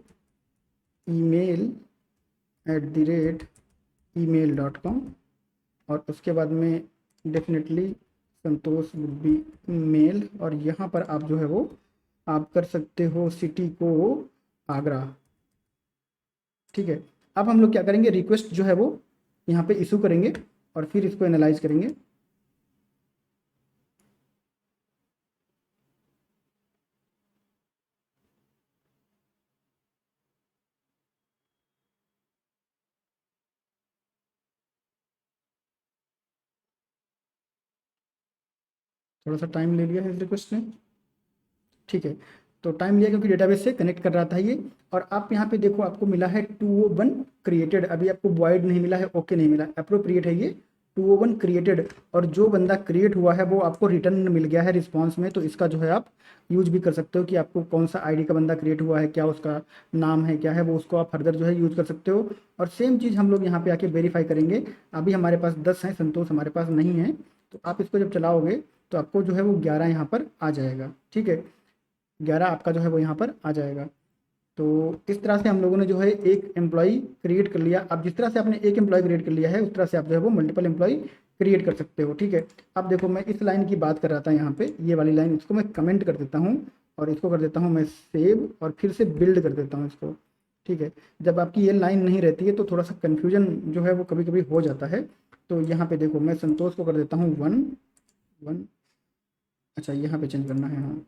email@email.com, और उसके बाद में definitely Santosh would be mail, और यहाँ पर आप जो है वो आप कर सकते हो सिटी को आगरा। ठीक है, अब हम लोग क्या करेंगे, रिक्वेस्ट जो है वो यहाँ पे इशू करेंगे, और फिर इसको एनालाइज करेंगे। थोड़ा सा टाइम ले लिया है इस रिक्वेस्ट ने। ठीक है, तो टाइम लिया क्योंकि डेटाबेस से कनेक्ट कर रहा था ये। और आप यहाँ पे देखो, आपको मिला है 201 क्रिएटेड, अभी आपको वॉइड नहीं मिला है, ओके नहीं मिला, अप्रोप्रिएट है ये 201 क्रिएटेड। और जो बंदा क्रिएट हुआ है वो आपको रिटर्न मिल गया है रिस्पॉन्स में, तो इसका जो है आप यूज भी कर सकते हो कि आपको कौन सा ID का बंदा क्रिएट हुआ है, क्या उसका नाम है, क्या है वो, उसको आप फर्दर जो है यूज कर सकते हो। और सेम चीज़ हम लोग यहाँ पे आके वेरीफाई करेंगे। अभी हमारे पास 10 हैं, संतोष हमारे पास नहीं है, तो आप इसको जब चलाओगे तो आपको जो है वो 11 यहाँ पर आ जाएगा। ठीक है, 11 आपका जो है वो यहाँ पर आ जाएगा। तो इस तरह से हम लोगों ने जो है एक एम्प्लॉय क्रिएट कर लिया। अब जिस तरह से आपने एक एम्प्लॉय क्रिएट कर लिया है, उस तरह से आप जो है वो मल्टीपल एम्प्लॉय क्रिएट कर सकते हो, ठीक है। अब देखो मैं इस लाइन की बात कर रहा था यहाँ पे, ये वाली लाइन, इसको मैं कमेंट कर देता हूँ और इसको कर देता हूँ मैं सेव और फिर से बिल्ड कर देता हूँ इसको, ठीक है। जब आपकी ये लाइन नहीं रहती है तो थोड़ा सा कन्फ्यूजन जो है वो कभी कभी हो जाता है। तो यहाँ पे देखो मैं संतोष को कर देता हूँ 1 1। अच्छा यहाँ पे चेंज करना है, हाँ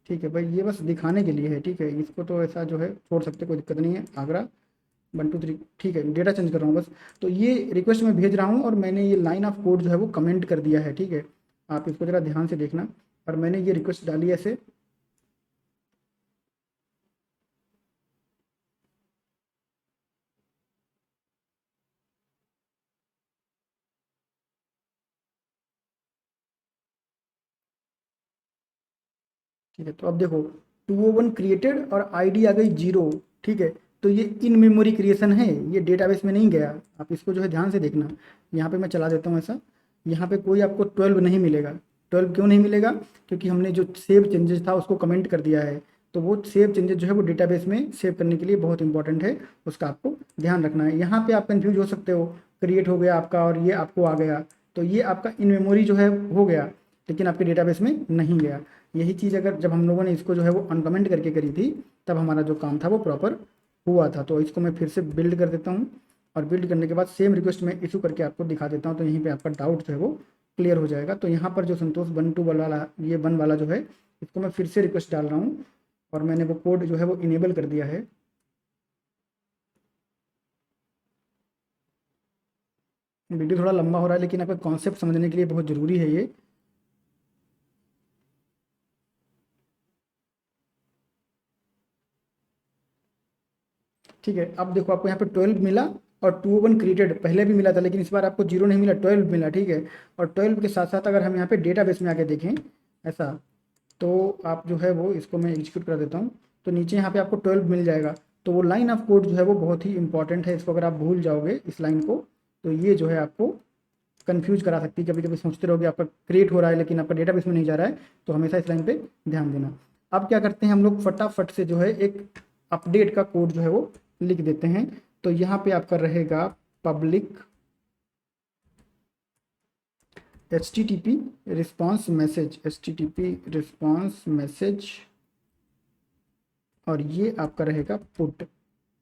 ठीक है भाई, ये बस दिखाने के लिए है, ठीक है। इसको तो ऐसा जो है छोड़ सकते, कोई दिक्कत नहीं है। आगरा 1 2 3, ठीक है, डेटा चेंज कर रहा हूँ बस। तो ये रिक्वेस्ट मैं भेज रहा हूँ और मैंने ये लाइन ऑफ कोड जो है वो कमेंट कर दिया है, ठीक है। आप इसको ज़रा ध्यान से देखना। और मैंने ये रिक्वेस्ट डाली ऐसे, ठीक है। तो अब देखो 201 क्रिएटेड और आईडी आ गई 0, ठीक है। तो ये इन मेमोरी क्रिएशन है, ये डेटाबेस में नहीं गया। आप इसको जो है ध्यान से देखना। यहाँ पे मैं चला देता हूँ ऐसा, यहाँ पे कोई आपको 12 नहीं मिलेगा। 12 क्यों नहीं मिलेगा? क्योंकि हमने जो सेव चेंजेस था उसको कमेंट कर दिया है। तो वो सेव चेंजेस जो है वो डेटाबेस में सेव करने के लिए बहुत इंपॉर्टेंट है, उसका आपको ध्यान रखना है। यहाँ पे आप कंफ्यूज हो सकते हो, क्रिएट हो गया आपका और ये आपको आ गया, तो ये आपका इन मेमोरी जो है हो गया, लेकिन आपके डेटाबेस में नहीं गया। यही चीज़ अगर जब हम लोगों ने इसको जो है वो अनकमेंट करके करी थी, तब हमारा जो काम था वो प्रॉपर हुआ था। तो इसको मैं फिर से बिल्ड कर देता हूँ और बिल्ड करने के बाद सेम रिक्वेस्ट में इशू करके आपको दिखा देता हूँ। तो यहीं पे आपका डाउट जो है वो क्लियर हो जाएगा। तो यहाँ पर जो संतोष 1 2 वाला, ये 1 वाला जो है, इसको मैं फिर से रिक्वेस्ट डाल रहा हूँ और मैंने वो कोड जो है वो इनेबल कर दिया है। वीडियो थोड़ा लंबा हो रहा है, लेकिन आपका कॉन्सेप्ट समझने के लिए बहुत ज़रूरी है ये। ठीक है, अब देखो आपको यहाँ पे 12 मिला और 201 क्रिएटेड पहले भी मिला था, लेकिन इस बार आपको 0 नहीं मिला, 12 मिला, ठीक है। और 12 के साथ साथ अगर हम यहाँ पे डेटाबेस में आके देखें ऐसा, तो आप जो है वो, इसको मैं एग्जीक्यूट कर देता हूँ, तो नीचे यहाँ पे आपको 12 मिल जाएगा। तो वो लाइन ऑफ कोड जो है वो बहुत ही इंपॉर्टेंट है। इसको अगर आप भूल जाओगे इस लाइन को, तो ये जो है आपको कन्फ्यूज करा सकती है। कभी कभी सोचते रहोगे आपका क्रिएट हो रहा है लेकिन आपका डेटाबेस में नहीं जा रहा है, तो हमेशा इस लाइन पे ध्यान देना। अब क्या करते हैं हम लोग, फटाफट से जो है एक अपडेट का कोड जो है वो लिख देते हैं। तो यहाँ पे आपका रहेगा public HTTP response message, HTTP response message, और ये आपका रहेगा पुट,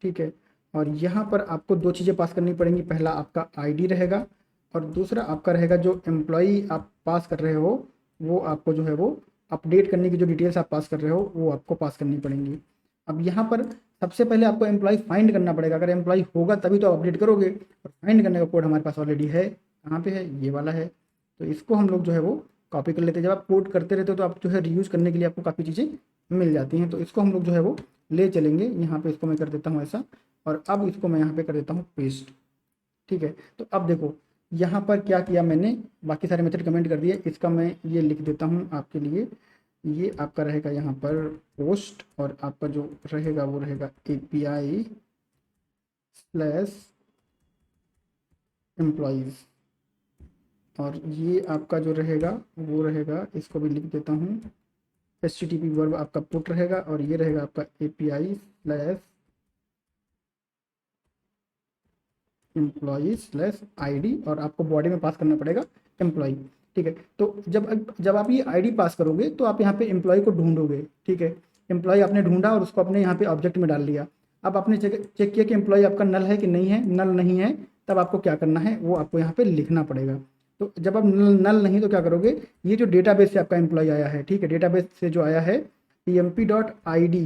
ठीक है। और यहाँ पर आपको दो चीज़ें पास करनी पड़ेंगी, पहला आपका आईडी रहेगा और दूसरा आपका रहेगा जो एम्प्लॉई आप पास कर रहे हो, वो आपको जो है वो अपडेट करने की जो डिटेल्स आप पास कर रहे हो वो आपको पास करनी पड़ेंगी। अब यहाँ पर सबसे पहले आपको एम्प्लॉय फाइंड करना पड़ेगा। अगर एम्प्लॉय होगा तभी तो आप अपडेट करोगे, और फाइंड करने का कोड हमारे पास ऑलरेडी है। कहाँ पे है? ये वाला है। तो इसको हम लोग जो है वो कॉपी कर लेते हैं। जब आप कोड करते रहते हो तो आप जो है रीयूज़ करने के लिए आपको काफ़ी चीज़ें मिल जाती हैं। तो इसको हम लोग जो है वो ले चलेंगे। यहाँ पे इसको मैं कर देता हूँ ऐसा, और अब इसको मैं यहाँ पे कर देता हूँ पेस्ट, ठीक है। तो अब देखो यहाँ पर क्या किया मैंने, बाकी सारे मेथड कमेंट कर दिए। इसका मैं ये लिख देता हूँ आपके लिए। ये आपका रहेगा यहाँ पर पोस्ट, और आपका जो रहेगा वो रहेगा API/एम्प्लॉयज़, और ये आपका जो रहेगा वो रहेगा, इसको भी लिख देता हूँ, HTTP वर्ब आपका पुट रहेगा, और ये रहेगा आपका API/एम्प्लॉयज़/ID, और आपको बॉडी में पास करना पड़ेगा एम्प्लॉय, ठीक है। तो जब आप ये आईडी पास करोगे तो आप यहाँ पे एम्प्लॉय को ढूंढोगे, ठीक है। एम्प्लॉय आपने ढूंढा और उसको अपने यहाँ पे ऑब्जेक्ट में डाल लिया। अब आपने चेक किया कि एम्प्लॉय आपका नल है कि नहीं है, नल नहीं है, तब आपको क्या करना है, वो आपको यहाँ पे लिखना पड़ेगा। तो जब आप नल नहीं तो क्या करोगे, ये जो डेटाबेस से आपका एम्प्लॉय आया है, ठीक है, डेटाबेस से जो आया है emp.id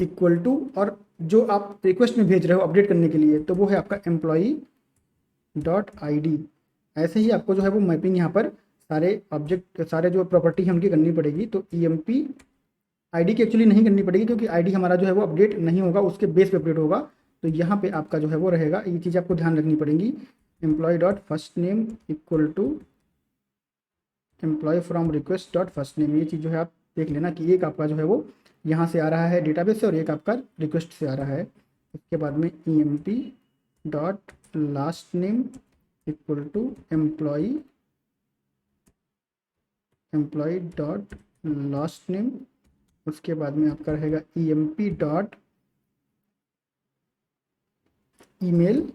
इक्वल टू, और जो आप रिक्वेस्ट में भेज रहे हो अपडेट करने के लिए, तो वो है आपका employee.id। ऐसे ही आपको जो है वो मैपिंग यहाँ पर सारे ऑब्जेक्ट, सारे जो प्रॉपर्टी है उनकी करनी पड़ेगी। तो emp.id की एक्चुअली नहीं करनी पड़ेगी, क्योंकि आईडी हमारा जो है वो अपडेट नहीं होगा, उसके बेस पे अपडेट होगा। तो यहाँ पे आपका जो है वो रहेगा, ये चीज़ आपको ध्यान रखनी पड़ेगी, employee.firstname equal to employee from request dot first name. ये चीज़ जो है आप देख लेना कि एक आपका जो है वो यहाँ से आ रहा है डेटाबेस से, और एक आपका रिक्वेस्ट से आ रहा है। उसके बाद में emp.last name equal to employee dot last name उसके बाद में आपका रहेगा emp dot email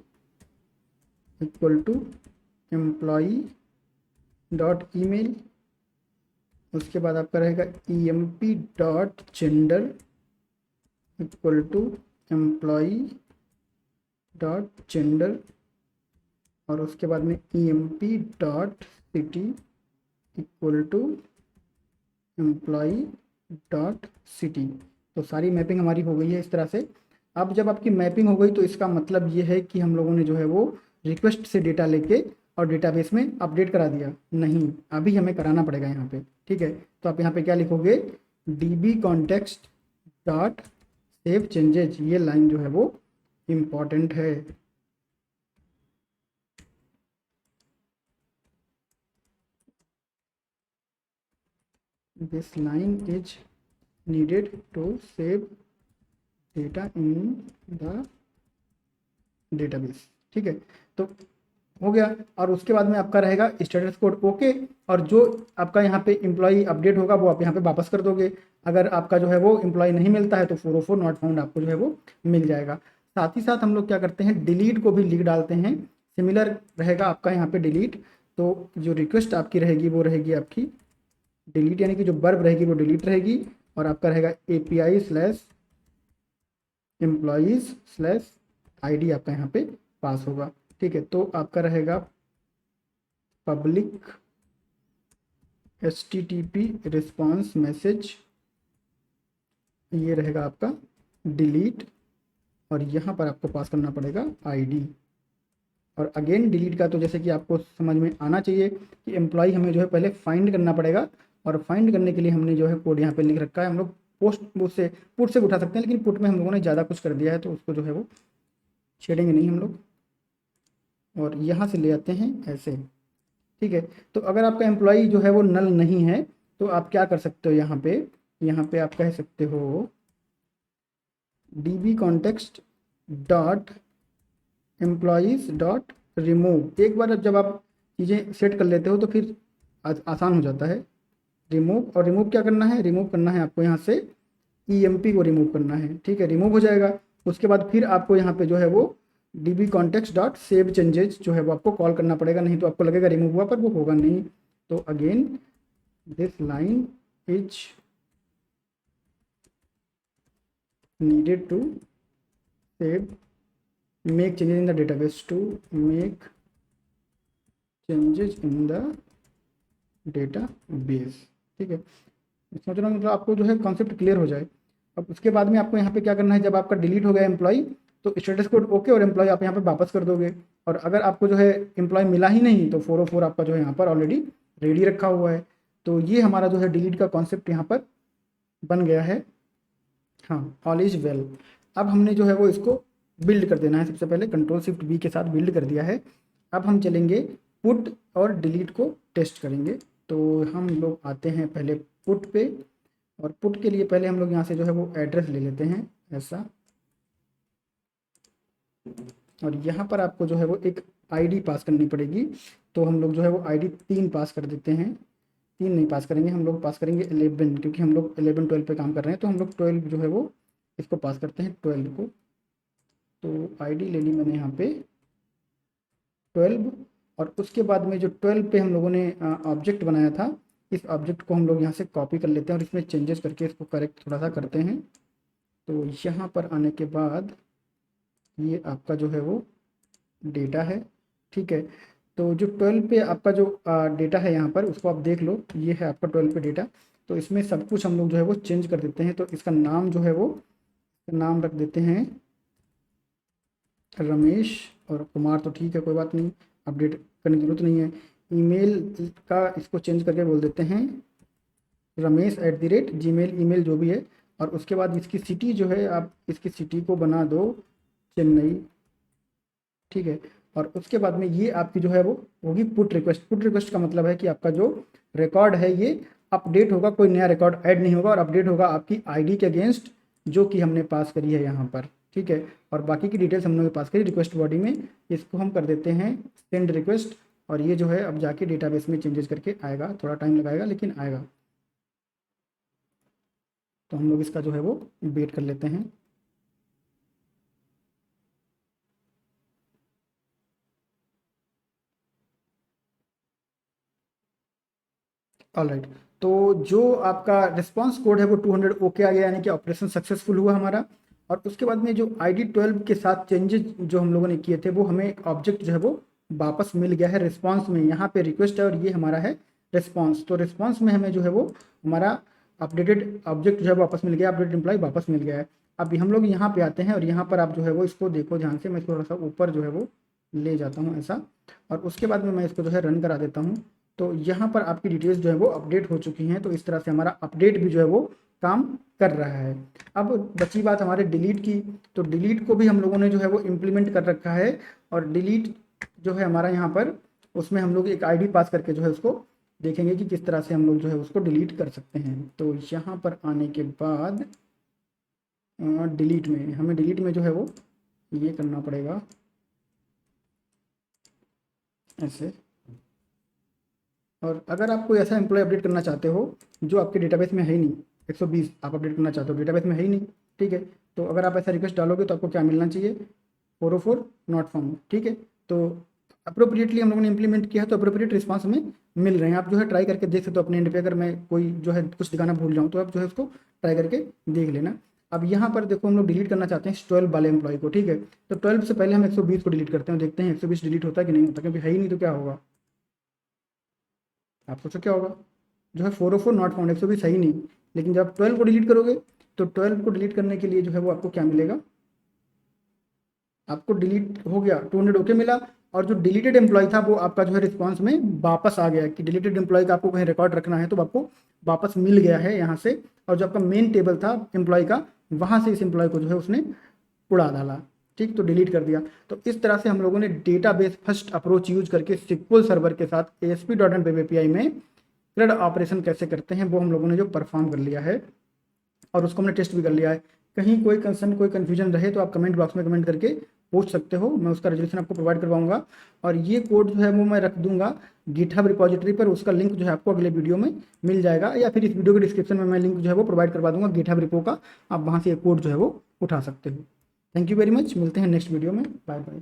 equal to employee dot email. उसके बाद आपका रहेगा emp dot gender equal to employee dot gender. और उसके बाद में emp dot city equal to employee dot city. तो सारी मैपिंग हमारी हो गई है इस तरह से। अब जब आपकी मैपिंग हो गई तो इसका मतलब ये है कि हम लोगों ने जो है वो रिक्वेस्ट से डेटा लेके और डेटाबेस में अपडेट करा दिया। नहीं, अभी हमें कराना पड़ेगा यहाँ पे। ठीक है, तो आप यहाँ पे क्या लिखोगे, db context dot save changes. ये लाइन जो है वो इम्पॉर्टेंट है। This line is needed to save data in the database. ठीक है, तो हो गया। और उसके बाद में आपका रहेगा स्टेटस कोड ओके। और जो आपका यहाँ पे एम्प्लॉई अपडेट होगा वो आप यहाँ पे वापस कर दोगे। अगर आपका जो है वो एम्प्लॉय नहीं मिलता है तो 404 नॉट फाउंड आपको जो है वो मिल जाएगा। साथ ही साथ हम लोग क्या करते हैं, डिलीट को भी लिख डालते हैं। सिमिलर रहेगा आपका यहाँ पे डिलीट। तो जो रिक्वेस्ट आपकी रहेगी वो रहेगी आपकी डिलीट, यानी कि जो वर्ब रहेगी वो डिलीट रहेगी। और आपका रहेगा API/employees/ID आपका यहाँ पे पास होगा। ठीक है, तो आपका रहेगा पब्लिक HTTP रिस्पॉन्स मैसेज, ये रहेगा आपका डिलीट। और यहाँ पर आपको पास करना पड़ेगा ID। और अगेन डिलीट का तो जैसे कि आपको समझ में आना चाहिए कि एम्प्लॉय हमें जो है पहले फाइंड करना पड़ेगा। और फाइंड करने के लिए हमने जो है कोड यहाँ पे लिख रखा है। हम लोग उससे पुट से उठा सकते हैं, लेकिन पुट में हम लोगों ने ज़्यादा कुछ कर दिया है तो उसको जो है वो छेड़ेंगे नहीं हम लोग। और यहाँ से ले आते हैं ऐसे। ठीक है, तो अगर आपका एम्प्लॉय जो है वो नल नहीं है तो आप क्या कर सकते हो, यहाँ पे आप कह सकते हो db context dot employees dot remove. एक बार जब आप चीज़ें सेट कर लेते हो तो फिर आसान हो जाता है। रिमूव, और रिमूव क्या करना है, रिमूव करना है आपको यहाँ से emp को रिमूव करना है। ठीक है, रिमूव हो जाएगा। उसके बाद फिर आपको यहाँ पे जो है वो db context dot save changes जो है वो आपको कॉल करना पड़ेगा, नहीं तो आपको लगेगा रिमूव हुआ पर वो होगा नहीं। तो again this line is needed to save make changes in the database to make changes in the database। ठीक है, समझ रहा हूँ, मतलब आपको जो है कॉन्सेप्ट क्लियर हो जाए। अब उसके बाद में आपको यहाँ पे क्या करना है, जब आपका डिलीट हो गया एम्प्लॉय तो स्टेटस कोड ओके और एम्प्लॉय आप यहाँ पे वापस कर दोगे। और अगर आपको जो है एम्प्लॉय मिला ही नहीं तो 404 आपका जो है यहाँ पर ऑलरेडी रेडी रखा हुआ है। तो ये हमारा जो है डिलीट का कॉन्सेप्ट यहाँ पर बन गया है। हाँ, ऑल इज वेल। अब हमने जो है वो इसको बिल्ड कर देना है। सबसे पहले Ctrl+Shift+B के साथ बिल्ड कर दिया है। अब हम चलेंगे पुट और डिलीट को टेस्ट करेंगे। तो हम लोग आते हैं पहले पुट पे, और पुट के लिए पहले हम लोग यहाँ से जो है वो एड्रेस ले लेते हैं ऐसा। और यहाँ पर आपको जो है वो एक ID पास करनी पड़ेगी। तो हम लोग जो है वो ID 3 पास कर देते हैं। 3 नहीं पास करेंगे, हम लोग पास करेंगे 11, क्योंकि हम लोग 11-12 पे काम कर रहे हैं। तो हम लोग 12 जो है वो इसको पास करते हैं, 12 को। तो ID ले ली मैंने यहाँ पे 12। और उसके बाद में जो 12 पे हम लोगों ने ऑब्जेक्ट बनाया था, इस ऑब्जेक्ट को हम लोग यहाँ से कॉपी कर लेते हैं और इसमें चेंजेस करके इसको करेक्ट थोड़ा सा करते हैं। तो यहाँ पर आने के बाद ये आपका जो है वो डेटा है। ठीक है, तो जो 12 पे आपका जो डेटा है यहाँ पर उसको आप देख लो, ये है आपका 12 पे डेटा। तो इसमें सब कुछ हम लोग जो है वो चेंज कर देते हैं। तो इसका नाम जो है वो नाम रख देते हैं रमेश, और कुमार तो ठीक है, कोई बात नहीं, अपडेट करने की जरूरत नहीं है। ईमेल का इसको चेंज करके बोल देते हैं ramesh@gmail, ईमेल जो भी है। और उसके बाद इसकी सिटी जो है आप इसकी सिटी को बना दो चेन्नई। ठीक है, और उसके बाद में ये आपकी जो है वो होगी पुट रिक्वेस्ट। पुट रिक्वेस्ट का मतलब है कि आपका जो रिकॉर्ड है ये अपडेट होगा, कोई नया रिकॉर्ड ऐड नहीं होगा, और अपडेट होगा आपकी ID के अगेंस्ट जो कि हमने पास करी है यहाँ पर। ठीक है, और बाकी की डिटेल्स हम लोग पास करी रिक्वेस्ट बॉडी में। इसको हम कर देते हैं सेंड रिक्वेस्ट, और ये जो है अब जाके डेटाबेस में चेंजेस करके आएगा। थोड़ा टाइम लगाएगा लेकिन आएगा। तो हम लोग इसका जो है वो वेट कर लेते हैं। ऑलराइट, तो जो आपका रिस्पांस कोड है वो 200 ओके आ गया, यानी कि ऑपरेशन सक्सेसफुल हुआ हमारा। और उसके बाद में जो ID12 के साथ चेंजेस जो हम लोगों ने किए थे वो हमें ऑब्जेक्ट जो है वो वापस मिल गया है रिस्पांस में। यहाँ पे रिक्वेस्ट है और ये हमारा है रिस्पांस। तो रिस्पांस में हमें जो है वो हमारा अपडेटेड ऑब्जेक्ट जो है वापस मिल गया, अपडेटेड एम्प्लॉय वापस मिल गया है। अब हम लोग यहाँ पे आते हैं और यहाँ पर आप जो है वो इसको देखो ध्यान से, मैं थोड़ा सा ऊपर जो है वो ले जाता हूँ ऐसा, और उसके बाद में मैं इसको जो है रन करा देता हूँ। तो यहाँ पर आपकी डिटेल्स जो है वो अपडेट हो चुकी हैं। तो इस तरह से हमारा अपडेट भी जो है वो काम कर रहा है। अब बची बात हमारे डिलीट की, तो डिलीट को भी हम लोगों ने जो है वो इम्प्लीमेंट कर रखा है। और डिलीट जो है हमारा यहाँ पर, उसमें हम लोग एक ID पास करके जो है उसको देखेंगे कि किस तरह से हम लोग जो है उसको डिलीट कर सकते हैं। तो यहाँ पर आने के बाद डिलीट में हमें डिलीट में जो है वो ये करना पड़ेगा ऐसे। और अगर आप कोई ऐसा एम्प्लॉय अपडेट करना चाहते हो जो आपके डेटाबेस में है ही नहीं, 120 आप अपडेट करना चाहते हो, डेटाबेस में है ही नहीं, ठीक है, तो अगर आप ऐसा रिक्वेस्ट डालोगे तो आपको क्या मिलना चाहिए, 404 नॉट फाउंड, ठीक है। तो अप्रोप्रिएटली हम लोगों ने इंप्लीमेंट किया है, तो अप्रोप्रिएट रिस्पांस हमें मिल रहे हैं। आप जो है ट्राई करके देख सकते हो अपने एंड पे, अगर मैं कोई जो है कुछ दिखाना भूल जाऊँ तो आप जो है उसको ट्राई करके देख लेना। अब यहाँ पर देखो हम लोग डिलीट करना चाहते हैं 12 वाले एम्प्लॉय को, ठीक है। तो 12 से पहले हम 120 को डिलीट करते हैं, देखते हैं 120 डिलीट होता है कि नहीं होता, क्योंकि है ही नहीं तो क्या होगा, आप सोचो क्या होगा। जो है 404 नॉट फाउंड, 120 सही नहीं, लेकिन जब आप 12 को डिलीट करोगे तो 12 को डिलीट करने के लिए जो है वो आपको क्या मिलेगा, आपको डिलीट हो गया, 200 ओके मिला। और जो डिलीटेड एम्प्लॉय था वो आपका जो है रिस्पांस में वापस आ गया कि डिलीटेड एम्प्लॉय का आपको कहीं रिकॉर्ड रखना है तो आपको वापस मिल गया है यहाँ से। और जो आपका मेन टेबल था एम्प्लॉय का, वहाँ से इस एम्प्लॉय को जो है उसने उड़ा डाला, ठीक, तो डिलीट कर दिया। तो इस तरह से हम लोगों ने डेटाबेस फर्स्ट अप्रोच यूज करके SQL सर्वर के साथ ASP.NET वेब API में CRUD ऑपरेशन कैसे करते हैं वो हम लोगों ने जो परफॉर्म कर लिया है, और उसको हमने टेस्ट भी कर लिया है। कहीं कोई कंसर्न कोई कन्फ्यूजन रहे तो आप कमेंट बॉक्स में कमेंट करके पूछ सकते हो, मैं उसका रेजोल्यूशन आपको प्रोवाइड करवाऊंगा। और ये कोड जो है वो मैं रख दूंगा गिटहब रिपोजिटरी पर, उसका लिंक जो है आपको अगले वीडियो में मिल जाएगा, या फिर इस वीडियो के डिस्क्रिप्शन में मैं लिंक जो है वो प्रोवाइड करवा दूंगा गिटहब रिपो का, आप वहाँ से ये कोड जो है वो उठा सकते हो। थैंक यू वेरी मच, मिलते हैं नेक्स्ट वीडियो में, बाय बाय।